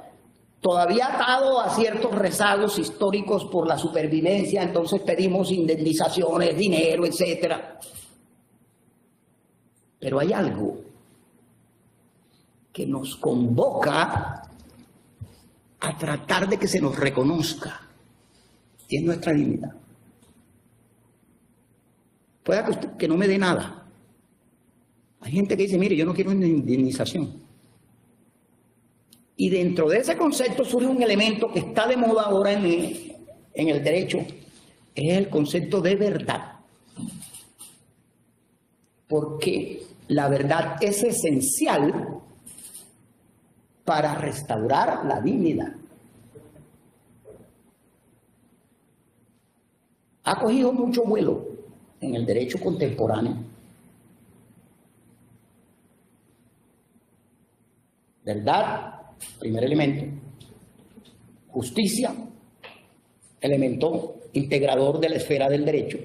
S4: todavía atado a ciertos rezagos históricos por la supervivencia, entonces pedimos indemnizaciones, dinero, etcétera. Pero hay algo que nos convoca a tratar de que se nos reconozca, y es nuestra dignidad. Pueda que no me dé nada. Hay gente que dice, mire, yo no quiero una indemnización. Y dentro de ese concepto surge un elemento que está de moda ahora en el derecho, es el concepto de verdad. Porque la verdad es esencial para restaurar la dignidad. Ha cogido mucho vuelo en el derecho contemporáneo. Verdad, primer elemento. Justicia, elemento integrador de la esfera del derecho.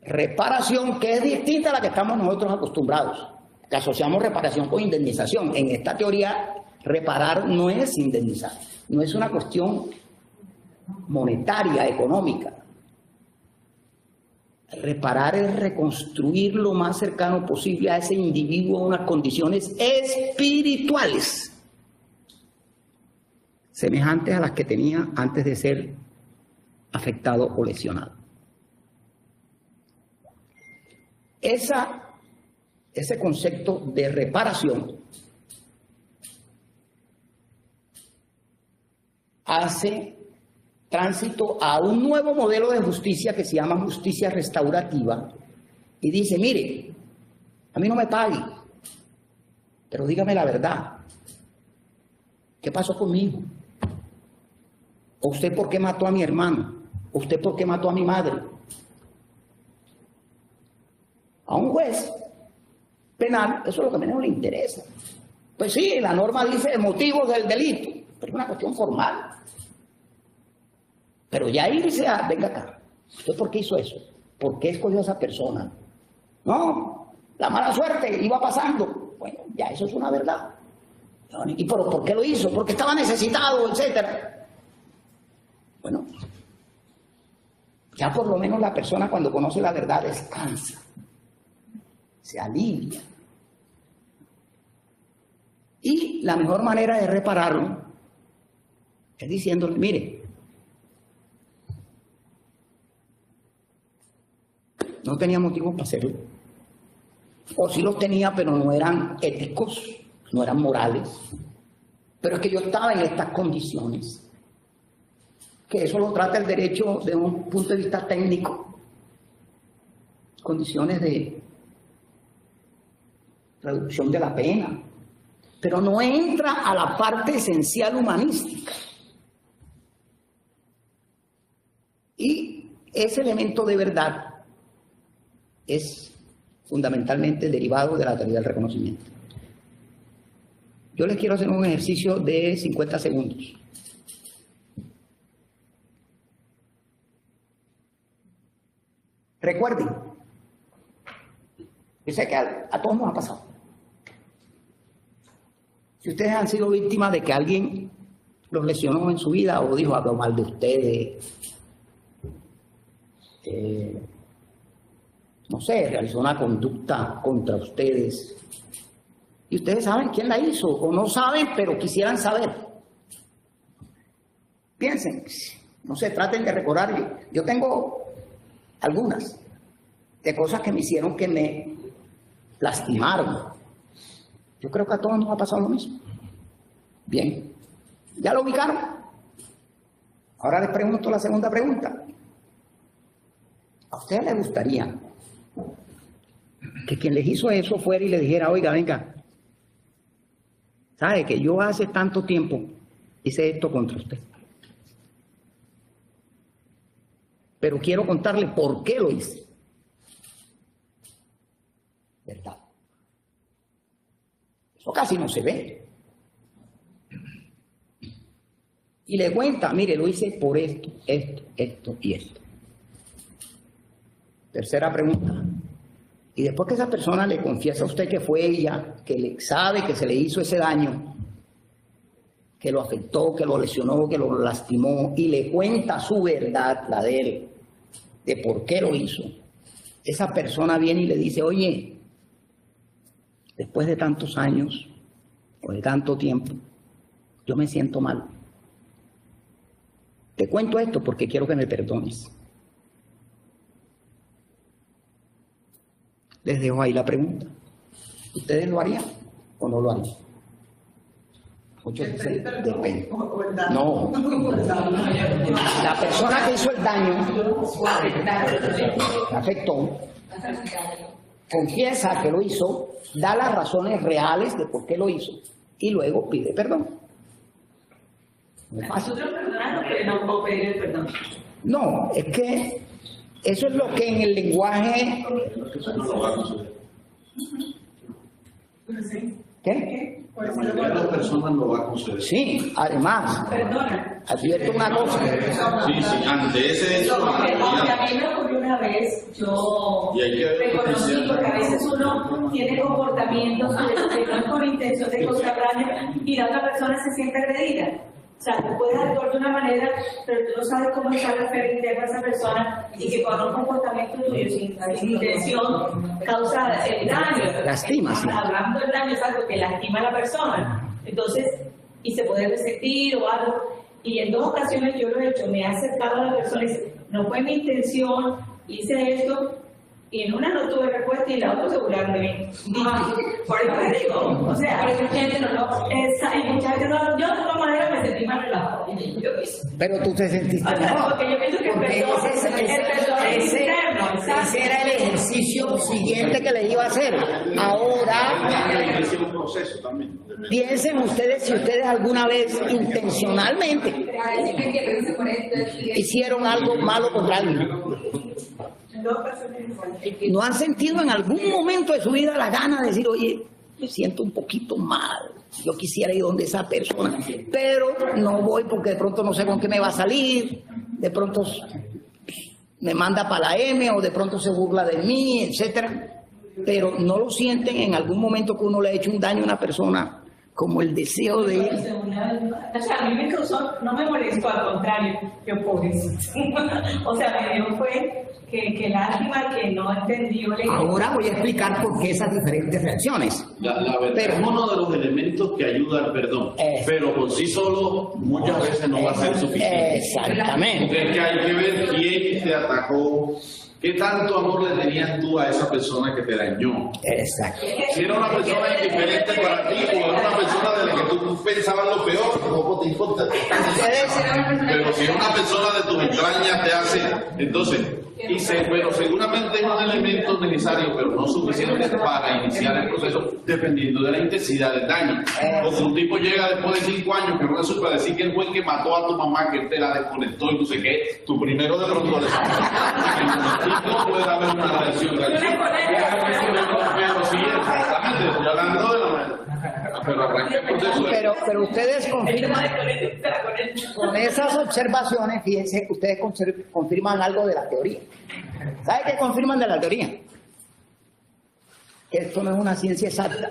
S4: Reparación, que es distinta a la que estamos nosotros acostumbrados, que asociamos reparación con indemnización. En esta teoría, reparar no es indemnizar, no es una cuestión monetaria, económica. Reparar es reconstruir lo más cercano posible a ese individuo en unas condiciones espirituales semejantes a las que tenía antes de ser afectado o lesionado. Esa ese concepto de reparación hace tránsito a un nuevo modelo de justicia que se llama justicia restaurativa y dice, mire, a mí no me pague, pero dígame la verdad. ¿Qué pasó conmigo? ¿O usted por qué mató a mi hermano? ¿O usted por qué mató a mi madre? A un juez penal, eso es lo que menos le interesa. Pues sí, la norma dice motivos del delito, pero es una cuestión formal. Pero ya ahí dice, venga acá, ¿usted por qué hizo eso? ¿Por qué escogió a esa persona? No, la mala suerte iba pasando. Bueno, ya eso es una verdad. ¿Y por qué lo hizo? Porque estaba necesitado, etcétera. Bueno, ya por lo menos la persona cuando conoce la verdad descansa, se alivia. Y la mejor manera de repararlo es diciéndole, mire, no tenía motivos para hacerlo. O sí los tenía, pero no eran éticos, no eran morales. Pero es que yo estaba en estas condiciones. Que eso lo trata el derecho de un punto de vista técnico. Condiciones de reducción de la pena. Pero no entra a la parte esencial humanística. Y ese elemento de verdad es fundamentalmente derivado de la teoría del reconocimiento. Yo les quiero hacer un ejercicio de 50 segundos. Recuerden, yo sé que a todos nos ha pasado. Si ustedes han sido víctimas de que alguien los lesionó en su vida o dijo algo mal de ustedes, no sé, realizó una conducta contra ustedes y ustedes saben quién la hizo o no saben, pero quisieran saber. Piensen, no sé, traten de recordar. Yo tengo algunas de cosas que me hicieron que me lastimaron. Yo creo que a todos nos ha pasado lo mismo. Bien, ¿ya lo ubicaron? Ahora les pregunto la segunda pregunta. ¿A ustedes les gustaría que quien les hizo eso fuera y le dijera, oiga, venga, sabe que yo hace tanto tiempo hice esto contra usted, pero quiero contarle por qué lo hice? ¿Verdad? Eso casi no se ve. Y le cuenta, mire, lo hice por esto, esto y esto. Tercera pregunta. Y después que esa persona le confiesa a usted que fue ella, que le sabe que se le hizo ese daño, que lo afectó, que lo lesionó, que lo lastimó, y le cuenta su verdad, la de él, de por qué lo hizo, esa persona viene y le dice, oye, después de tantos años o de tanto tiempo, yo me siento mal. Te cuento esto porque quiero que me perdones. Les dejo ahí la pregunta. ¿Ustedes lo harían o no lo harían? Muchos dicen, depende. No. La persona que hizo el daño, afectó, confiesa que lo hizo, da las razones reales de por qué lo hizo y luego pide perdón. No es fácil.
S7: ¿Nosotros perdonamos pero no pedir el perdón?
S4: No, es que eso es lo que en el lenguaje... ¿Qué?
S8: La persona lo va a conceder.
S4: Sí, además,
S7: Perdona.
S4: advierto una cosa.
S8: Sí, ante ese hecho.
S7: A mí me ocurrió una vez, yo reconocí, porque a veces uno tiene comportamientos que no es con intención de causar daño y la otra persona se siente agredida. O sea, tú puedes actuar de una manera, pero tú no sabes cómo está la esfera interna de esa persona y que con un comportamiento tuyo sin intención causa el daño.
S4: Lastima, sí.
S7: Hablando del daño es algo que lastima a la persona. Entonces, y se puede resentir o algo. Y en 2 ocasiones yo lo he hecho, me he acercado a la persona y dice, no fue mi intención, hice esto, Y en una no tuve respuesta y en la otra se burlaron de mí. Por eso te digo, o sea, hay mucha gente no, yo de todas maneras me sentí más relajada.
S4: Pero tú te sentiste mejor.
S7: Porque yo pienso que el perdón es interno.
S4: Ese era el ejercicio siguiente que les iba a hacer. Ahora,
S8: Es un proceso también.
S4: piensen ustedes si ustedes alguna vez intencionalmente hicieron algo malo contra alguien. ¿No han sentido en algún momento de su vida la gana de decir, oye, me siento un poquito mal, yo quisiera ir donde esa persona, pero no voy porque de pronto no sé con qué me va a salir, de pronto me manda para la M o de pronto se burla de mí, etcétera? Pero no lo sienten en algún momento que uno le ha hecho un daño a una persona, como el deseo de ir.
S7: O sea, a mí me causó, no me molestó, al contrario, yo pobrecito. O sea, me dio fue que lástima que no entendió.
S4: Ahora voy a explicar por qué esas diferentes reacciones.
S8: La verdad
S4: Pero-
S8: es uno de los elementos que ayuda al perdón, pero por sí solo muchas veces no va a ser suficiente.
S4: Exactamente.
S8: Porque es que hay que ver quién te atacó, qué tanto amor le tenías tú a esa persona que te dañó.
S4: Exacto.
S8: Si era una persona indiferente para ti o era una persona de la que tú pensabas lo peor, poco te importa. Pero si una persona de tus entrañas te hace, entonces, pero seguramente es un elemento necesario, pero no suficiente para iniciar el proceso, dependiendo de la intensidad del daño. O si un tipo llega después de 5 años que no es para decir que él fue el que mató a tu mamá, que él te la desconectó y no sé qué, tu primero de los dolores. No puede haber una reacción. Pero sí, exactamente, estoy hablando de la manera. Pero arranca el proceso.
S4: Pero ustedes confirman, con esas observaciones, fíjense que ustedes confirman algo de la teoría. ¿Sabe qué confirman de la teoría? Que esto no es una ciencia exacta,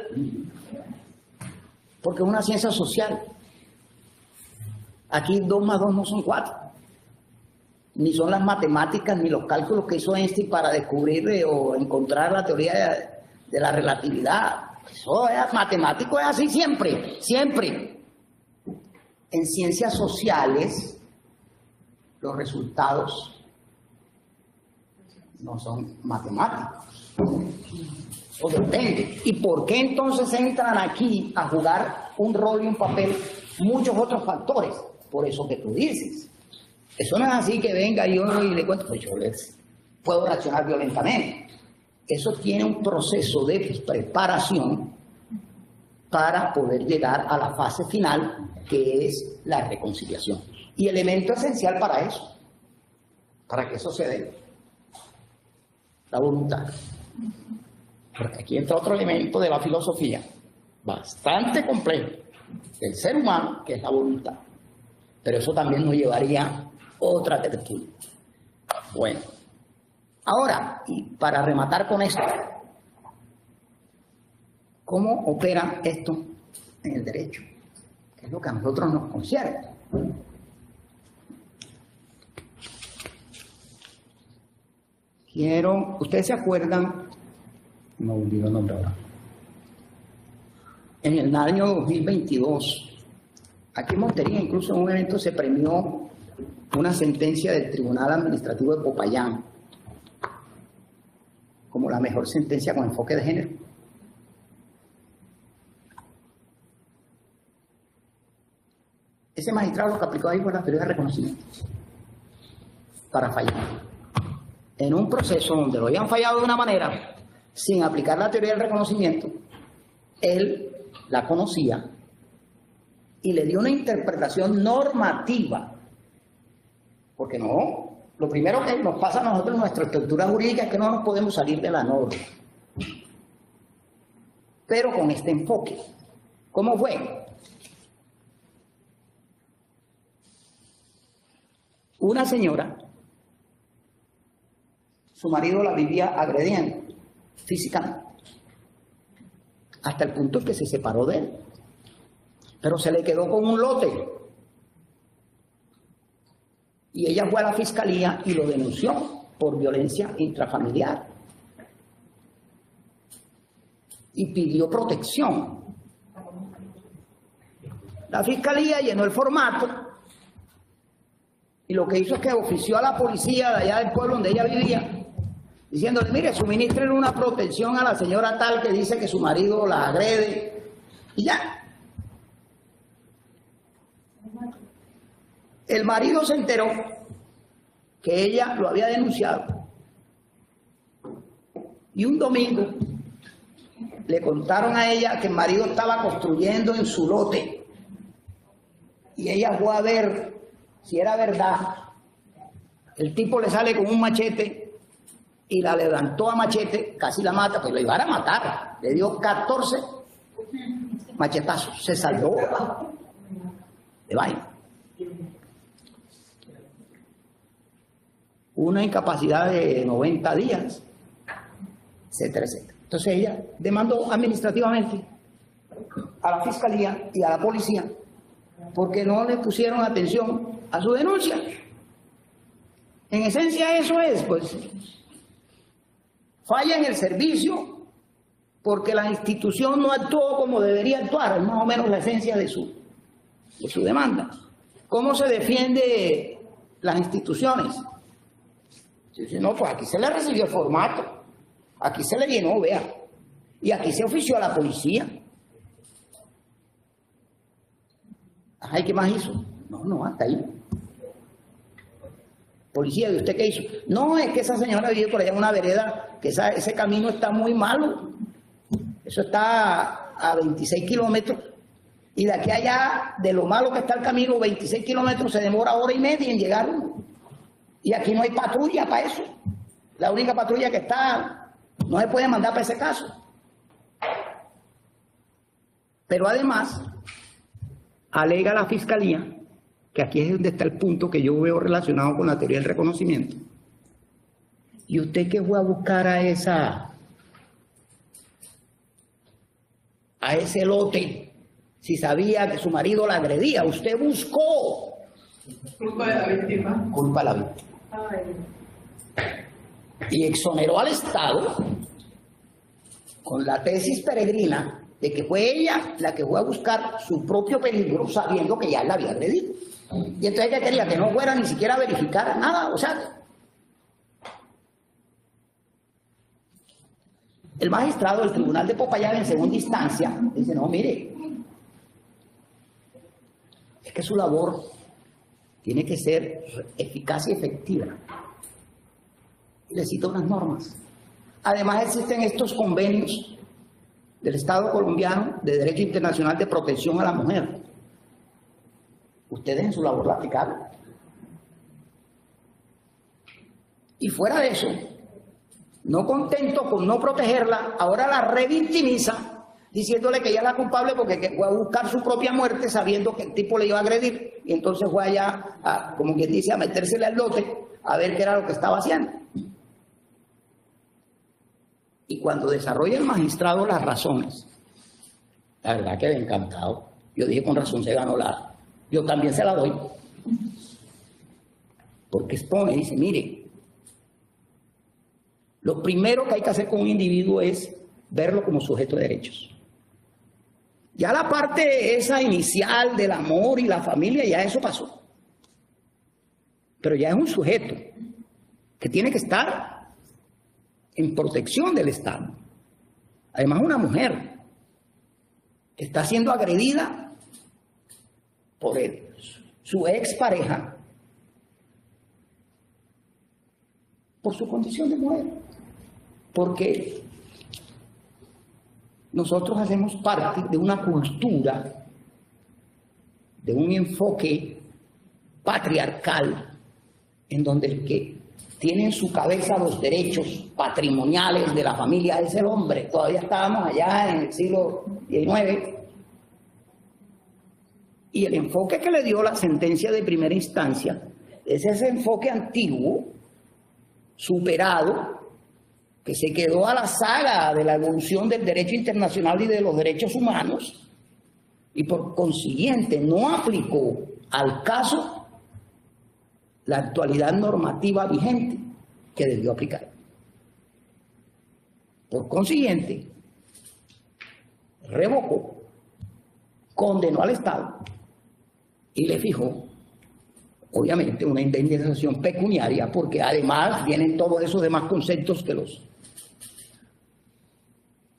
S4: porque es una ciencia social. Aquí 2 más 2 no son 4. Ni son las matemáticas ni los cálculos que hizo Einstein para descubrir o encontrar la teoría de la relatividad. Eso es matemático, es así siempre, siempre. En ciencias sociales, los resultados no son matemáticos. O depende. ¿Y por qué entonces entran aquí a jugar un rol y un papel muchos otros factores? Por eso que tú dices. Eso no es así que venga yo y le cuento, pues yo les puedo reaccionar violentamente. Eso tiene un proceso de preparación para poder llegar a la fase final, que es la reconciliación. Y elemento esencial para eso, para que eso se dé, la voluntad. Porque aquí entra otro elemento de la filosofía, bastante complejo, del ser humano, que es la voluntad. Pero eso también nos llevaría a otra tertulia. Bueno, ahora, y para rematar con esto, ¿cómo opera esto en el derecho? Que es lo que a nosotros nos concierne. ¿Ustedes se acuerdan? No olvido el nombre ahora. En el año 2022, aquí en Montería, incluso en un evento se premió una sentencia del Tribunal Administrativo de Popayán como la mejor sentencia con enfoque de género. Ese magistrado lo que aplicó ahí fue la teoría de reconocimiento para fallar. En un proceso donde lo habían fallado de una manera, sin aplicar la teoría del reconocimiento, él la conocía y le dio una interpretación normativa. Porque no, lo primero que nos pasa a nosotros en nuestra estructura jurídica es que no nos podemos salir de la norma. Pero con este enfoque, ¿cómo fue? Una señora, su marido la vivía agrediendo físicamente, hasta el punto en que se separó de él, pero se le quedó con un lote. Y ella fue a la fiscalía y lo denunció por violencia intrafamiliar. Y pidió protección. La fiscalía llenó el formato y lo que hizo es que ofició a la policía de allá del pueblo donde ella vivía, diciéndole, mire, suministren una protección a la señora tal que dice que su marido la agrede, y ya. El marido se enteró que ella lo había denunciado, y un domingo le contaron a ella que el marido estaba construyendo en su lote, y ella fue a ver si era verdad. El tipo le sale con un machete y la levantó a machete, casi la mata, pues lo iban a matar. Le dio 14 machetazos, se salvó de vaina. Una incapacidad de 90 días, etcétera, etcétera. Entonces ella demandó administrativamente a la fiscalía y a la policía porque no le pusieron atención a su denuncia. En esencia eso es, pues, falla en el servicio porque la institución no actuó como debería actuar, es más o menos la esencia de su demanda. ¿Cómo se defiende las instituciones? Dice, no, pues aquí se le recibió el formato, aquí se le llenó, vea, y aquí se ofició a la policía. Ay, ¿qué más hizo? No, hasta ahí. Policía, ¿y usted qué hizo? No, es que esa señora vive por allá en una vereda, que ese camino está muy malo. Eso está a 26 kilómetros. Y de aquí a allá, de lo malo que está el camino, 26 kilómetros, se demora 1 hora y media en llegar. Y aquí no hay patrulla para eso. La única patrulla que está, no se puede mandar para ese caso. Pero además, alega la fiscalía, que aquí es donde está el punto que yo veo relacionado con la teoría del reconocimiento. ¿Y usted qué fue a buscar a ese lote si sabía que su marido la agredía? Usted buscó.
S6: Culpa de la víctima.
S4: Culpa de la víctima. Y exoneró al Estado con la tesis peregrina de que fue ella la que fue a buscar su propio peligro sabiendo que ya la había agredido. Y entonces ella quería que no fuera ni siquiera a verificar nada. O sea, el magistrado del Tribunal de Popayán en segunda instancia dice, no, mire, es que su labor tiene que ser eficaz y efectiva. Y le cito unas normas. Además existen estos convenios del Estado colombiano de Derecho Internacional de Protección a la Mujer. Ustedes en su labor la aplicaron. Y fuera de eso, no contento con no protegerla, ahora la revictimiza diciéndole que ella es la culpable porque fue a buscar su propia muerte sabiendo que el tipo le iba a agredir y entonces fue allá, como quien dice, a metérsele al lote a ver qué era lo que estaba haciendo. Y cuando desarrolla el magistrado las razones, la verdad que encantado. Yo dije, con razón se ganó yo también se la doy. Porque expone, dice, mire, lo primero que hay que hacer con un individuo es verlo como sujeto de derechos. Ya la parte esa inicial del amor y la familia, ya eso pasó. Pero ya es un sujeto que tiene que estar en protección del Estado. Además, una mujer que está siendo agredida por su expareja por su condición de mujer. Porque nosotros hacemos parte de una cultura, de un enfoque patriarcal, en donde el que tiene en su cabeza los derechos patrimoniales de la familia es el hombre. Todavía estábamos allá en el siglo XIX. Y el enfoque que le dio la sentencia de primera instancia es ese enfoque antiguo, superado, que se quedó a la saga de la evolución del derecho internacional y de los derechos humanos, y por consiguiente no aplicó al caso la actualidad normativa vigente que debió aplicar. Por consiguiente, revocó, condenó al Estado y le fijó obviamente una indemnización pecuniaria, porque además vienen todos esos demás conceptos que los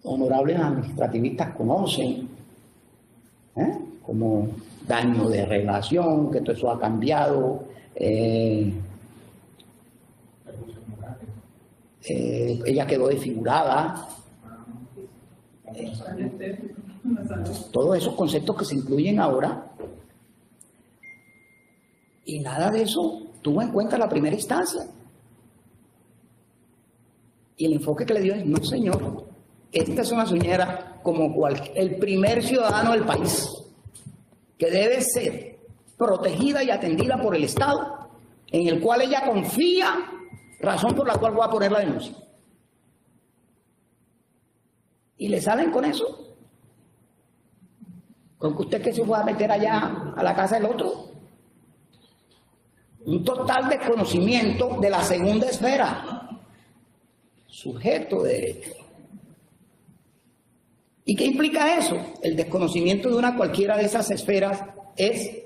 S4: honorables administrativistas conocen, como daño de relación, que todo eso ha cambiado, ella quedó desfigurada, todos esos conceptos que se incluyen ahora, y nada de eso tuvo en cuenta la primera instancia. Y el enfoque que le dio es, no señor, esta es una señora como el primer ciudadano del país, que debe ser protegida y atendida por el Estado, en el cual ella confía, razón por la cual voy a poner la denuncia. Y le salen con eso, con que usted que se va a meter allá a la casa del otro. Un total desconocimiento de la segunda esfera, sujeto de derecho. ¿Y qué implica eso? El desconocimiento de una cualquiera de esas esferas es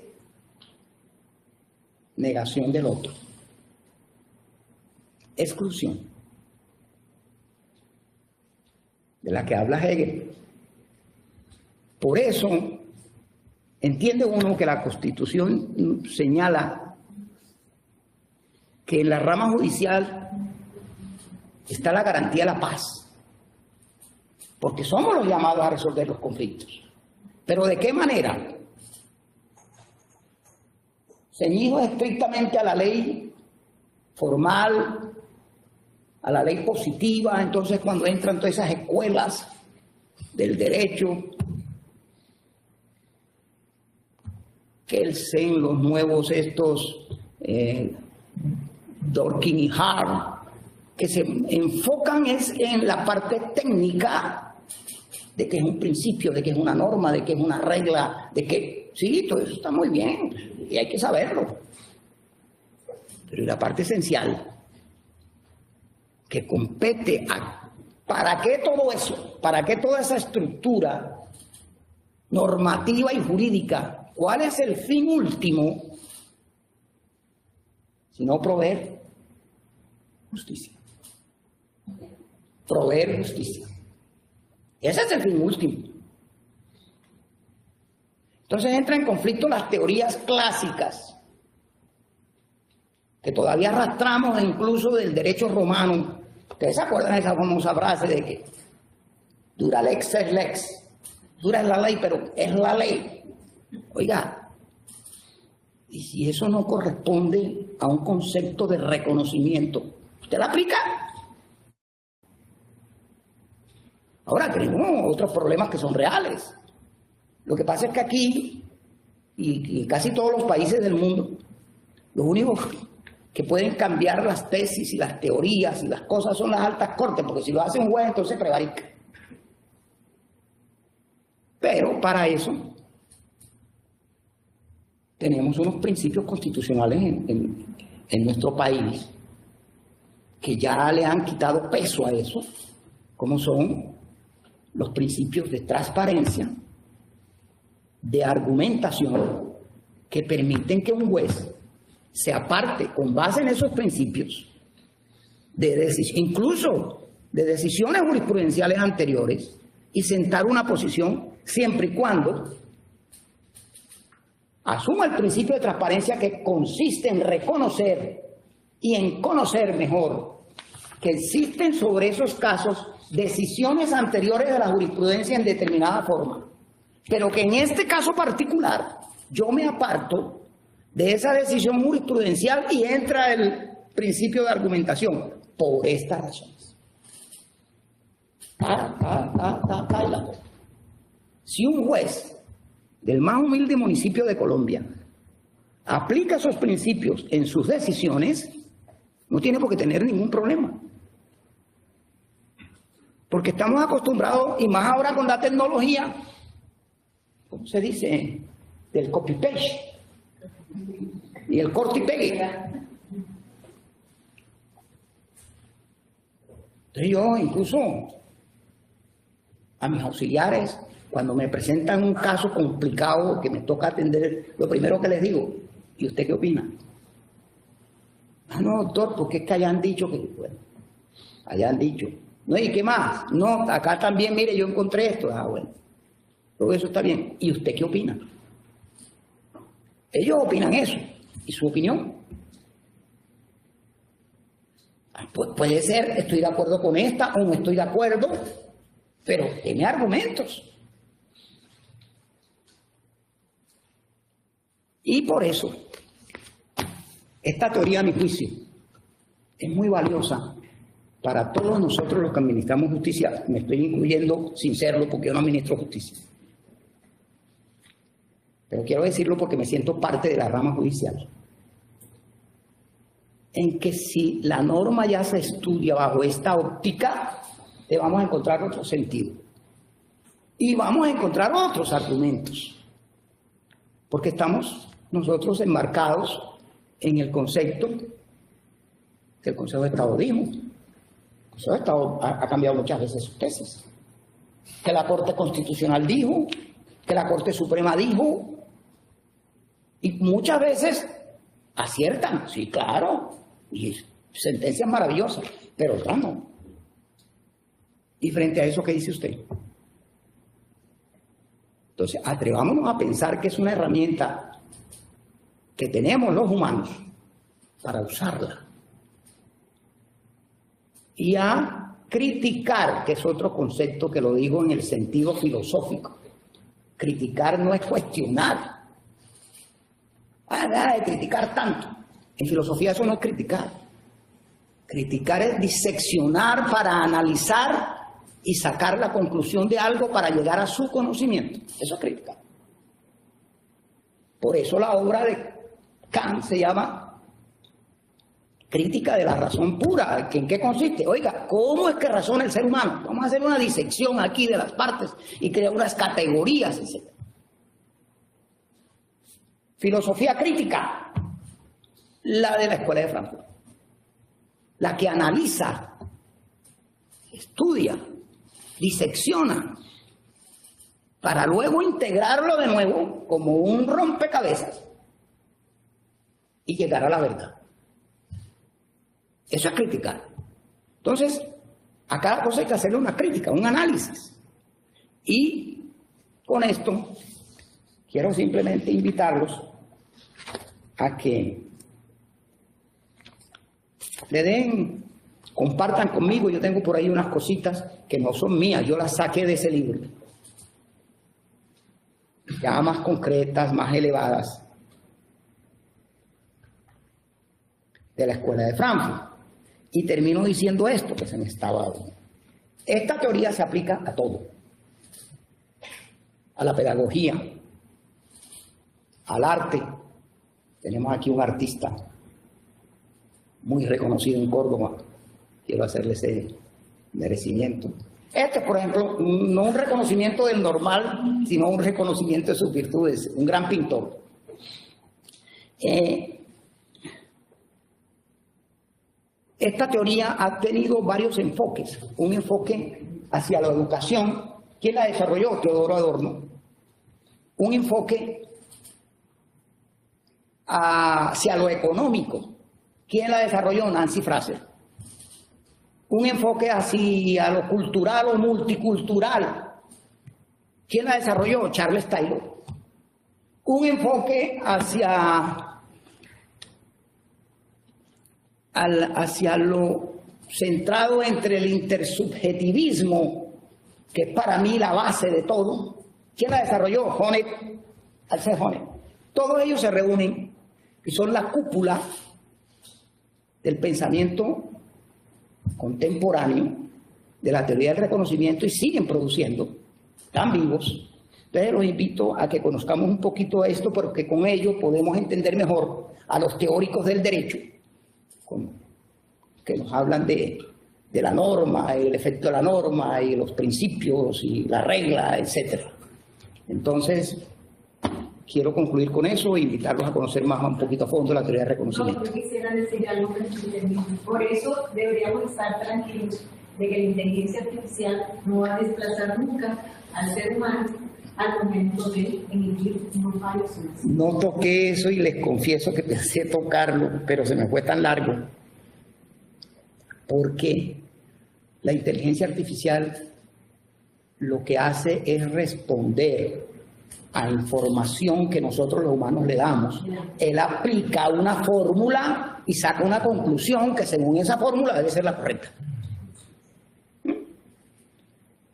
S4: negación del otro, exclusión, de la que habla Hegel. Por eso entiende uno que la Constitución señala que en la rama judicial está la garantía de la paz, porque somos los llamados a resolver los conflictos. ¿Pero de qué manera? Ceñidos estrictamente a la ley formal, a la ley positiva. Entonces, cuando entran todas esas escuelas del derecho, Kelsen, los nuevos estos, Dworkin y Hart, que se enfocan es en la parte técnica de que es un principio, de que es una norma, de que es una regla, de que sí, todo eso está muy bien y hay que saberlo. Pero la parte esencial que compete a ¿para qué todo eso? ¿Para qué toda esa estructura normativa y jurídica? ¿Cuál es el fin último? Sino proveer justicia. Proveer justicia. Ese es el fin último. Entonces entra en conflicto las teorías clásicas, que todavía arrastramos incluso del derecho romano. ¿Ustedes se acuerdan de esa famosa frase de que dura lex es lex? Dura es la ley, pero es la ley. Oiga, y si eso no corresponde a un concepto de reconocimiento, ¿usted la aplica? Ahora tenemos otros problemas que son reales. Lo que pasa es que aquí, y en casi todos los países del mundo, los únicos que pueden cambiar las tesis y las teorías y las cosas son las altas cortes, porque si lo hace un juez, entonces prevarica. Pero para eso tenemos unos principios constitucionales en nuestro país que ya le han quitado peso a eso, como son los principios de transparencia, de argumentación, que permiten que un juez se aparte con base en esos principios, incluso de decisiones jurisprudenciales anteriores, y sentar una posición siempre y cuando asuma el principio de transparencia, que consiste en reconocer y en conocer mejor que existen sobre esos casos decisiones anteriores de la jurisprudencia en determinada forma, pero que en este caso particular yo me aparto de esa decisión jurisprudencial y entra el principio de argumentación por estas razones. Si un juez del más humilde municipio de Colombia aplica esos principios en sus decisiones, no tiene por qué tener ningún problema. Porque estamos acostumbrados, y más ahora con la tecnología, ¿cómo se dice? Del copy-paste y el corte y pegue. Entonces yo incluso a mis auxiliares, cuando me presentan un caso complicado que me toca atender, lo primero que les digo, ¿y usted qué opina? Ah, no, doctor, porque es que hayan dicho que, bueno, hayan dicho. No, ¿y qué más? No, acá también, mire, yo encontré esto. Ah, bueno, todo eso está bien. ¿Y usted qué opina? Ellos opinan eso. ¿Y su opinión? Pues puede ser, estoy de acuerdo con esta o no estoy de acuerdo, pero tiene argumentos. Y por eso, esta teoría, a mi juicio, es muy valiosa para todos nosotros los que administramos justicia. Me estoy incluyendo sin serlo porque yo no administro justicia. Pero quiero decirlo porque me siento parte de la rama judicial. En que si la norma ya se estudia bajo esta óptica, le vamos a encontrar otro sentido. Y vamos a encontrar otros argumentos. Porque estamos nosotros enmarcados en el concepto que el Consejo de Estado dijo. El Consejo de Estado ha cambiado muchas veces sus tesis. Que la Corte Constitucional dijo, que la Corte Suprema dijo, y muchas veces aciertan, sí, claro, y sentencias maravillosas, pero otras no. Y frente a eso, ¿qué dice usted? Entonces, atrevámonos a pensar que es una herramienta que tenemos los humanos para usarla. Y a criticar, que es otro concepto que lo digo en el sentido filosófico. Criticar no es cuestionar. Nada de criticar tanto. En filosofía eso no es criticar. Criticar es diseccionar para analizar y sacar la conclusión de algo para llegar a su conocimiento. Eso es criticar. Por eso la obra de Kant se llama Crítica de la razón pura. ¿En qué consiste? Oiga, ¿cómo es que razona el ser humano? Vamos a hacer una disección aquí de las partes y crear unas categorías, etc. Filosofía crítica, la de la Escuela de Frankfurt, la que analiza, estudia, disecciona, para luego integrarlo de nuevo como un rompecabezas y llegar a la verdad. Eso es criticar. Entonces, a cada cosa hay que hacerle una crítica, un análisis. Y con esto quiero simplemente invitarlos a que le den, compartan conmigo. Yo tengo por ahí unas cositas que no son mías, yo las saqué de ese libro. Ya más concretas, más elevadas, de la Escuela de Frankfurt. Y termino diciendo esto, que se me estaba... Esta teoría se aplica a todo. A la pedagogía, al arte. Tenemos aquí un artista muy reconocido en Córdoba. Quiero hacerle ese merecimiento. Este, por ejemplo, no un reconocimiento del normal, sino un reconocimiento de sus virtudes. Un gran pintor. Esta teoría ha tenido varios enfoques. Un enfoque hacia la educación. ¿Quién la desarrolló? Teodoro Adorno. Un enfoque hacia lo económico. ¿Quién la desarrolló? Nancy Fraser. Un enfoque hacia lo cultural o multicultural. ¿Quién la desarrolló? Charles Taylor. Un enfoque hacia lo centrado entre el intersubjetivismo, que es para mí la base de todo. ¿Quién la desarrolló? Alfred Honneth. Todos ellos se reúnen y son la cúpula del pensamiento contemporáneo de la teoría del reconocimiento y siguen produciendo, están vivos. Entonces los invito a que conozcamos un poquito esto porque con ello podemos entender mejor a los teóricos del derecho que nos hablan de la norma, el efecto de la norma y los principios y la regla, etc. Entonces, quiero concluir con eso e invitarlos a conocer más un poquito a fondo la teoría del reconocimiento.
S7: No, yo quisiera decir algo que por eso deberíamos estar tranquilos de que la inteligencia artificial no va a desplazar nunca al ser humano al momento de emitir un fallo.
S4: No toqué eso y les confieso que pensé tocarlo, pero se me fue tan largo. Porque la inteligencia artificial lo que hace es responder a información que nosotros los humanos le damos. Él aplica una fórmula y saca una conclusión que según esa fórmula debe ser la correcta.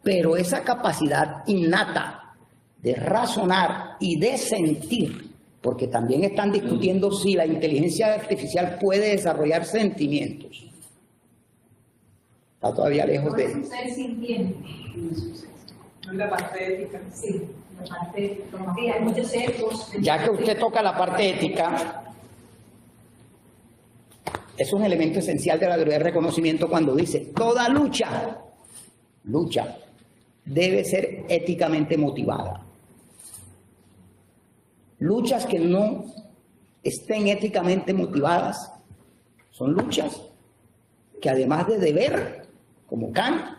S4: Pero esa capacidad innata de razonar y de sentir, porque también están discutiendo si la inteligencia artificial puede desarrollar sentimientos. Está todavía lejos de eso.
S7: Ser sintiente.
S6: La parte ética.
S7: Sí, la parte normativa. Hay muchos sesgos.
S4: Ya que usted toca la parte ética, es un elemento esencial de la teoría del reconocimiento cuando dice, toda lucha debe ser éticamente motivada. Luchas que no estén éticamente motivadas son luchas que además de deber, como Kant,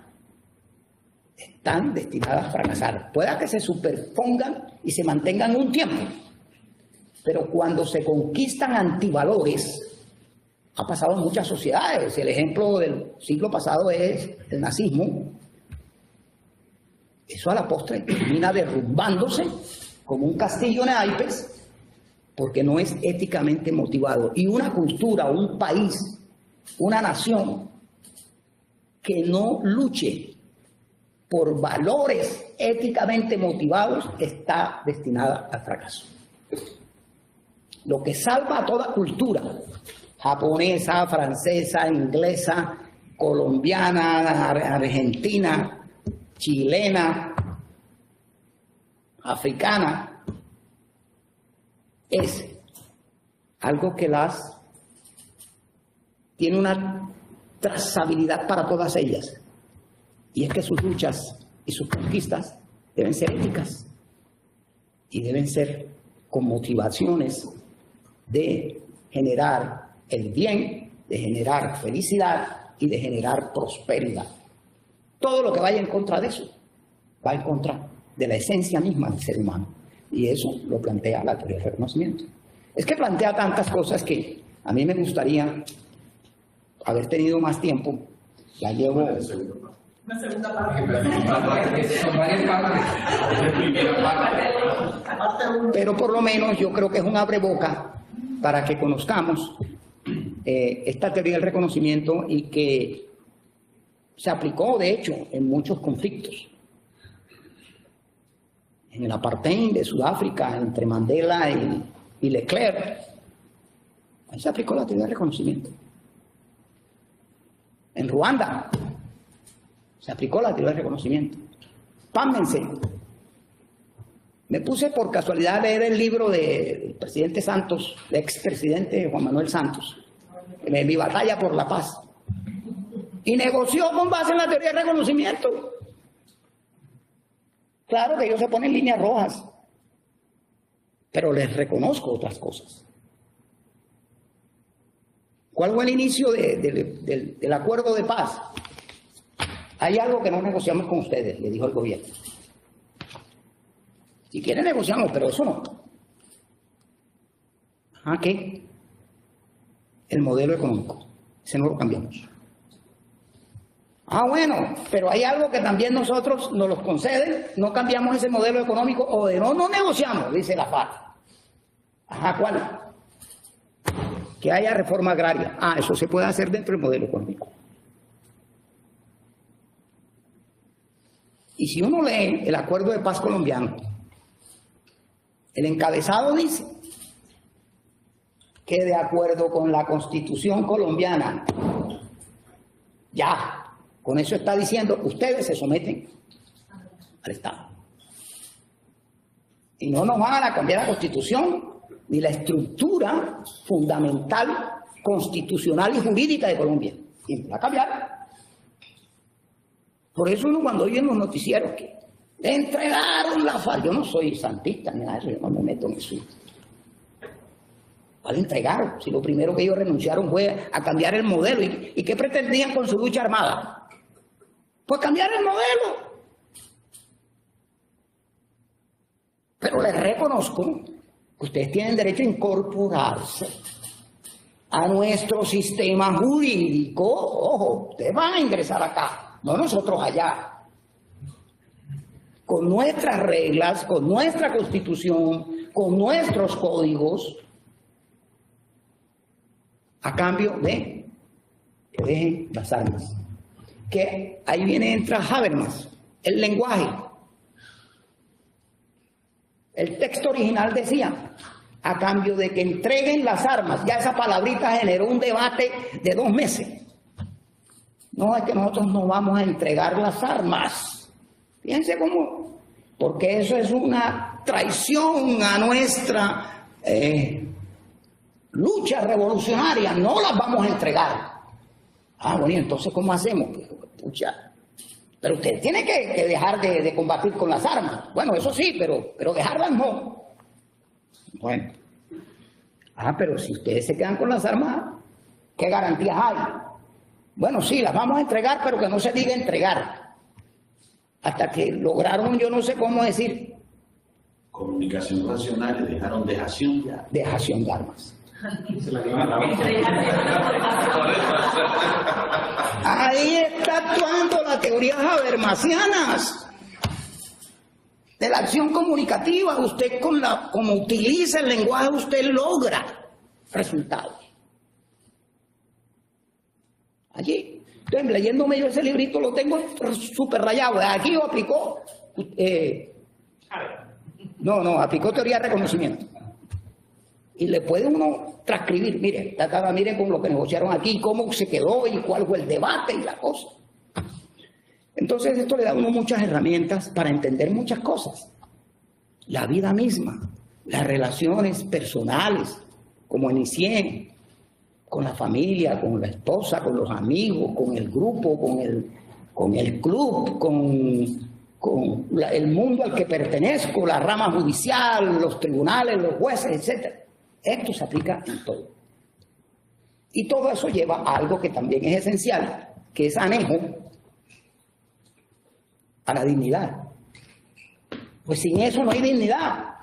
S4: están destinadas a fracasar. Pueda que se superpongan y se mantengan un tiempo, pero cuando se conquistan antivalores, ha pasado en muchas sociedades. El ejemplo del siglo pasado es el nazismo. Eso a la postre termina derrumbándose como un castillo de naipes porque no es éticamente motivado. Y una cultura, un país, una nación que no luche por valores éticamente motivados está destinada al fracaso. Lo que salva a toda cultura, japonesa, francesa, inglesa, colombiana, argentina, chilena, africana, es algo que tiene una trazabilidad para todas ellas, y es que sus luchas y sus conquistas deben ser éticas y deben ser con motivaciones de generar el bien, de generar felicidad y de generar prosperidad. Todo lo que vaya en contra de eso va en contra de la esencia misma del ser humano, y eso lo plantea la teoría del reconocimiento. Es que plantea tantas cosas que a mí me gustaría haber tenido más tiempo. La llevo
S7: Una segunda parte.
S5: Son varias partes.
S4: pero por lo menos yo creo que es un abreboca para que conozcamos esta teoría del reconocimiento, y que se aplicó, de hecho, en muchos conflictos. En el apartheid de Sudáfrica, entre Mandela y Leclerc, ahí se aplicó la teoría del reconocimiento. En Ruanda se aplicó la teoría del reconocimiento. Pámense. Me puse por casualidad a leer el libro del presidente Santos, el expresidente Juan Manuel Santos, en Mi batalla por la paz, y negoció con base en la teoría del reconocimiento. Claro que ellos se ponen líneas rojas, pero les reconozco otras cosas. ¿Cuál fue el inicio del acuerdo de paz? Hay algo que no negociamos con ustedes, le dijo el gobierno. Si quieren negociamos, pero eso no. ¿Qué? El modelo económico. Ese no lo cambiamos. Bueno, pero hay algo que también nosotros nos los conceden, no cambiamos ese modelo económico, o de no negociamos, dice la FARC. ¿Cuál? Que haya reforma agraria. Eso se puede hacer dentro del modelo económico. Y si uno lee el acuerdo de paz colombiano, el encabezado dice que de acuerdo con la Constitución colombiana, ya, con eso está diciendo, ustedes se someten al Estado. Y no nos van a cambiar la Constitución ni la estructura fundamental, constitucional y jurídica de Colombia. Y no va a cambiar. Por eso uno cuando oye en los noticieros que entregaron la FARC, yo no soy santista ni nada de eso, yo no me meto en eso. ¿Cuál entregaron? Si lo primero que ellos renunciaron fue a cambiar el modelo. ¿Y qué pretendían con su lucha armada? Pues cambiar el modelo. Pero les reconozco que ustedes tienen derecho a incorporarse a nuestro sistema jurídico. Ojo, ustedes van a ingresar acá, no nosotros allá. Con nuestras reglas, con nuestra constitución, con nuestros códigos, a cambio de que dejen las armas. Que ahí entra Habermas, el lenguaje. El texto original decía, a cambio de que entreguen las armas. Ya esa palabrita generó un debate de 2 meses. No, es que nosotros no vamos a entregar las armas. Fíjense cómo, porque eso es una traición a nuestra lucha revolucionaria. No las vamos a entregar. Ah, bueno, ¿y entonces cómo hacemos? Pucha, pero usted tiene que dejar de combatir con las armas. Bueno, eso sí, pero dejarlas no. Bueno. Ah, pero si ustedes se quedan con las armas, ¿qué garantías hay? Bueno, sí, las vamos a entregar, pero que no se diga entregar. Hasta que lograron, yo no sé cómo decir.
S8: Comunicación racional, dejaron dejación ya.
S4: Dejación de armas. Ahí está actuando la teoría habermasianas de la acción comunicativa. Usted como utiliza el lenguaje, usted logra resultados. Allí. Entonces, leyéndome yo ese librito, lo tengo súper rayado. Aquí lo aplicó. No, aplicó teoría de reconocimiento. Y le puede uno transcribir, miren con lo que negociaron aquí, cómo se quedó y cuál fue el debate y la cosa. Entonces esto le da a uno muchas herramientas para entender muchas cosas. La vida misma, las relaciones personales, como inicié, con la familia, con la esposa, con los amigos, con el grupo, con el club, con el mundo al que pertenezco, la rama judicial, los tribunales, los jueces, etc. Esto se aplica en todo. Y todo eso lleva a algo que también es esencial, que es anejo a la dignidad. Pues sin eso no hay dignidad.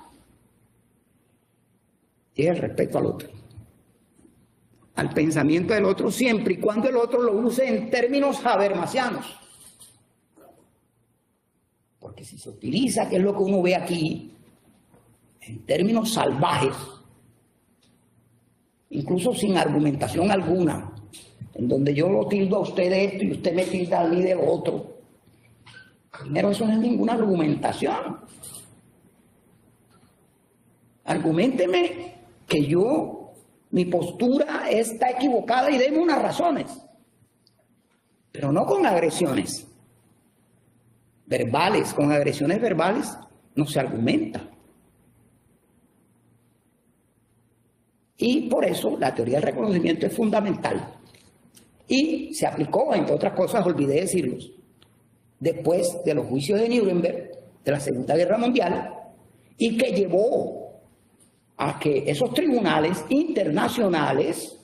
S4: Y es el respeto al otro, al pensamiento del otro, siempre y cuando el otro lo use en términos habermasianos. Porque si se utiliza, que es lo que uno ve aquí, en términos salvajes, incluso sin argumentación alguna, en donde yo lo tildo a usted de esto y usted me tilda a mí de lo otro. Primero, eso no es ninguna argumentación. Arguménteme que mi postura está equivocada y deme unas razones, pero no con agresiones verbales. Con agresiones verbales no se argumenta. Y por eso la teoría del reconocimiento es fundamental. Y se aplicó, entre otras cosas, olvidé decirlos, después de los juicios de Nuremberg, de la Segunda Guerra Mundial, y que llevó a que esos tribunales internacionales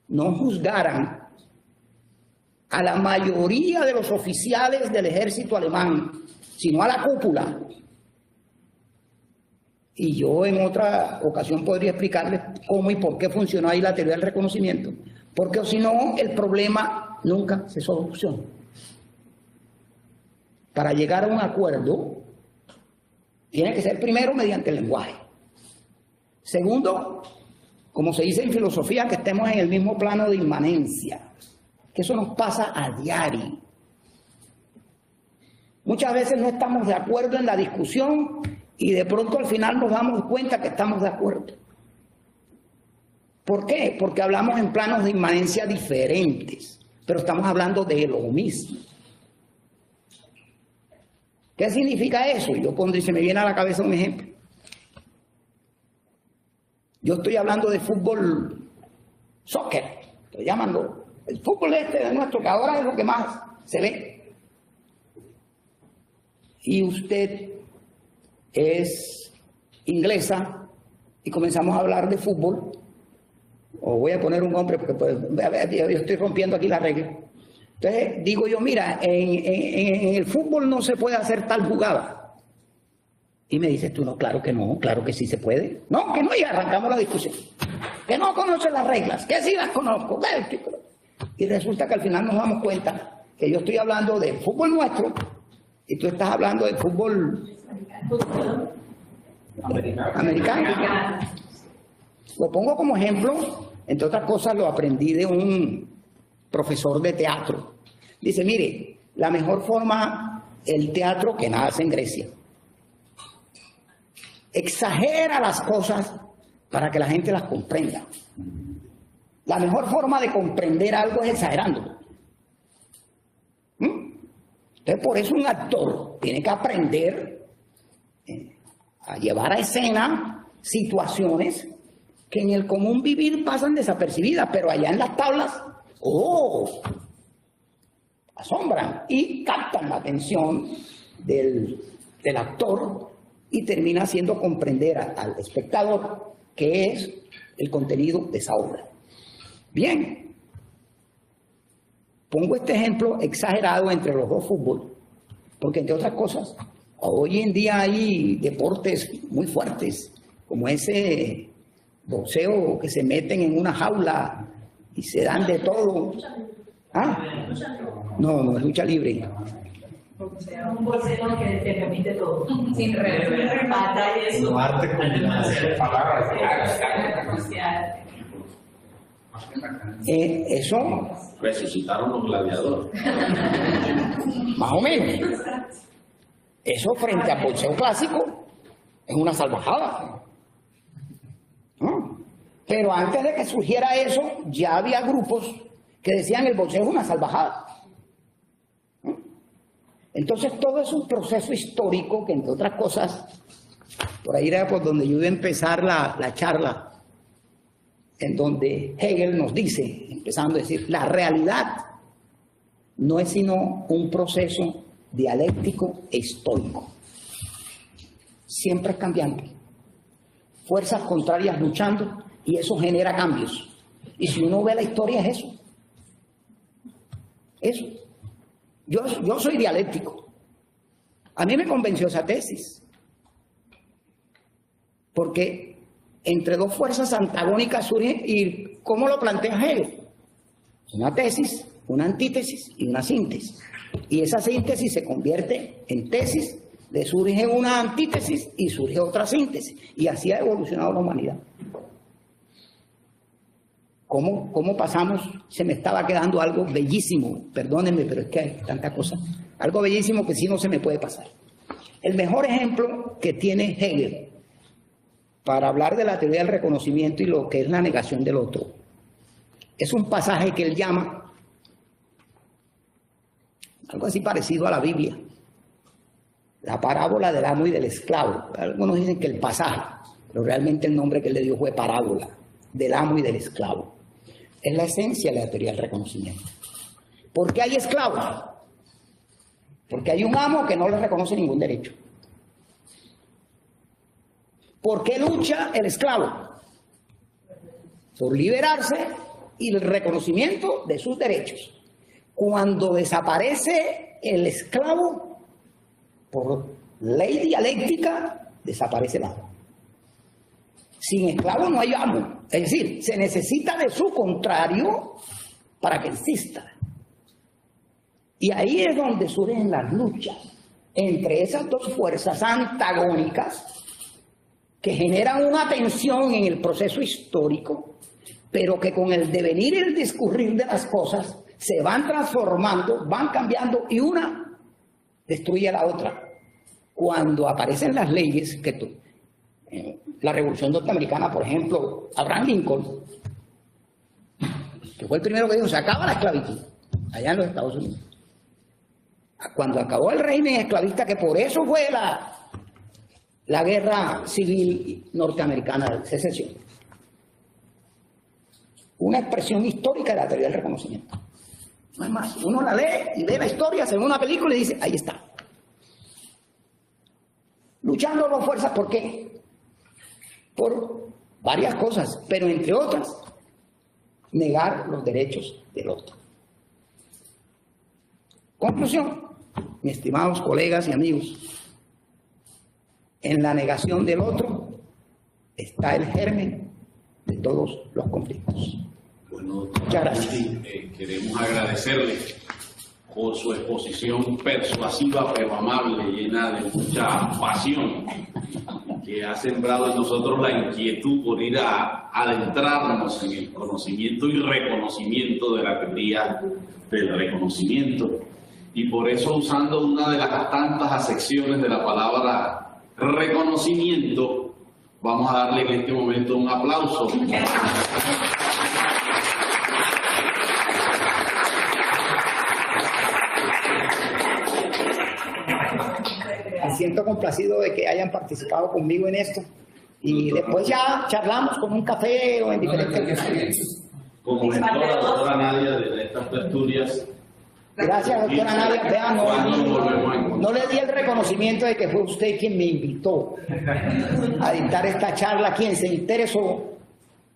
S4: no juzgaran a la mayoría de los oficiales del ejército alemán, sino a la cúpula. Y yo en otra ocasión podría explicarles cómo y por qué funcionó ahí la teoría del reconocimiento. Porque si no, el problema nunca se soluciona. Para llegar a un acuerdo, tiene que ser primero mediante el lenguaje. Segundo, como se dice en filosofía, que estemos en el mismo plano de inmanencia. Que eso nos pasa a diario. Muchas veces no estamos de acuerdo en la discusión y de pronto al final nos damos cuenta que estamos de acuerdo. ¿Por qué? Porque hablamos en planos de inmanencia diferentes, pero estamos hablando de lo mismo. ¿Qué significa eso? Yo pondré, se me viene a la cabeza un ejemplo. Yo estoy hablando de fútbol, soccer, estoy llamando el fútbol de nuestro, que ahora es lo que más se ve. Y usted es inglesa y comenzamos a hablar de fútbol, o voy a poner un nombre porque pues, yo estoy rompiendo aquí la regla. Entonces digo yo, mira, en el fútbol no se puede hacer tal jugada. Y me dices tú, no, claro que no, claro que sí se puede. No, que no, y arrancamos la discusión. Que no conoce las reglas, que sí las conozco. Y resulta que al final nos damos cuenta que yo estoy hablando del fútbol nuestro y tú estás hablando del fútbol americano. Lo pongo como ejemplo, entre otras cosas lo aprendí de un profesor de teatro. Dice, mire, la mejor forma, el teatro que nace en Grecia. Exagera las cosas para que la gente las comprenda. La mejor forma de comprender algo es exagerándolo. Entonces, por eso un actor tiene que aprender a llevar a escena situaciones que en el común vivir pasan desapercibidas, pero allá en las tablas, asombran y captan la atención del actor y termina haciendo comprender al espectador qué es el contenido de esa obra. Bien, pongo este ejemplo exagerado entre los dos fútbol, porque entre otras cosas, hoy en día hay deportes muy fuertes, como ese boxeo que se meten en una jaula y se dan de todo. ¿Ah? No, no es lucha libre.
S7: Un boxeo que te permite todo.
S6: Sin remata y eso.
S8: No arte
S4: Eso,
S8: resucitaron los gladiadores.
S4: más o menos. Eso frente al boxeo clásico es una salvajada. ¿No? Pero antes de que surgiera eso, ya había grupos que decían el boxeo es una salvajada. ¿No? Entonces todo es un proceso histórico que, entre otras cosas, por ahí era por donde yo iba a empezar la charla, en donde Hegel nos dice, empezando a decir, la realidad no es sino un proceso dialéctico e histórico. Siempre es cambiante. Fuerzas contrarias luchando y eso genera cambios. Y si uno ve la historia es eso. Eso. Yo soy dialéctico. A mí me convenció esa tesis. Porque entre dos fuerzas antagónicas surge, ¿y cómo lo plantea Hegel? Una tesis, una antítesis y una síntesis. Y esa síntesis se convierte en tesis, le surge una antítesis y surge otra síntesis. Y así ha evolucionado la humanidad. ¿Cómo pasamos? Se me estaba quedando algo bellísimo, perdónenme, pero es que hay tanta cosa. Algo bellísimo que sí no se me puede pasar. El mejor ejemplo que tiene Hegel para hablar de la teoría del reconocimiento y lo que es la negación del otro es un pasaje que él llama algo así parecido a la Biblia, la parábola del amo y del esclavo. Algunos dicen que el pasaje, pero realmente el nombre que él le dio fue parábola del amo y del esclavo. Es la esencia de la teoría del reconocimiento. ¿Por qué hay esclavos? Porque hay un amo que no le reconoce ningún derecho. ¿Por qué lucha el esclavo? Por liberarse y el reconocimiento de sus derechos. Cuando desaparece el esclavo, por ley dialéctica, desaparece el amo. Sin esclavo no hay amo. Es decir, se necesita de su contrario para que exista. Y ahí es donde surgen las luchas entre esas dos fuerzas antagónicas que generan una tensión en el proceso histórico, pero que con el devenir y el discurrir de las cosas se van transformando, van cambiando y una destruye a la otra. Cuando aparecen las leyes la Revolución Norteamericana, por ejemplo, Abraham Lincoln, que fue el primero que dijo, se acaba la esclavitud, allá en los Estados Unidos. Cuando acabó el régimen esclavista, que por eso fue la guerra civil norteamericana de secesión. Una expresión histórica de la teoría del reconocimiento. No es más, uno la lee y ve la historia, se ve una película y dice, ahí está. Luchando por fuerzas, ¿por qué? Por varias cosas, pero entre otras, negar los derechos del otro. Conclusión, mis estimados colegas y amigos, En la negación del otro está el germen de todos los conflictos.
S8: Bueno,
S4: muchas gracias.
S8: Queremos agradecerle por su exposición persuasiva pero amable, llena de mucha pasión, que ha sembrado en nosotros la inquietud por ir a adentrarnos en el conocimiento y reconocimiento de la teoría del reconocimiento. Y por eso, usando una de las tantas acepciones de la palabra reconocimiento, vamos a darle en este momento un aplauso.
S4: Me siento complacido de que hayan participado conmigo en esto y después ya charlamos con un café o en diferentes...
S8: Como gestora, doctora Nadia, de estas tertulias.
S4: Gracias, doctora Nadia. Vean, no le di el reconocimiento de que fue usted quien me invitó a dictar esta charla, quien se interesó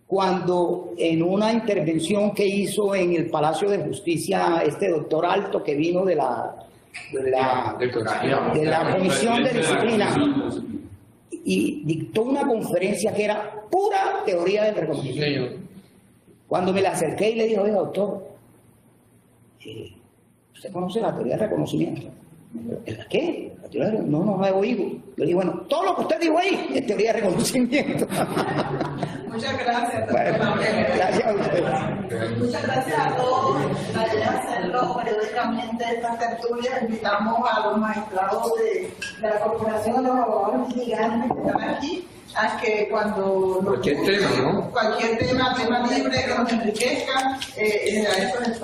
S4: cuando en una intervención que hizo en el Palacio de Justicia este doctor Alto, que vino de la Comisión de Disciplina, y dictó una conferencia que era pura teoría del reconocimiento. Cuando me la acerqué y le dije, oiga, doctor, ¿usted conoce la teoría del reconocimiento? ¿La qué? ¿La teoría del... No la he oído. Yo le dije, bueno, todo lo que usted dijo ahí es teoría de reconocimiento.
S7: Muchas gracias.
S4: Bueno, gracias a usted.
S7: Muchas gracias a todos. La idea es hacerlo periódicamente estas tertulias. Invitamos a los magistrados de la Corporación de los Abogados Litigantes que están aquí a que cuando
S5: cualquier tema libre
S7: que nos enriquezca, a eso les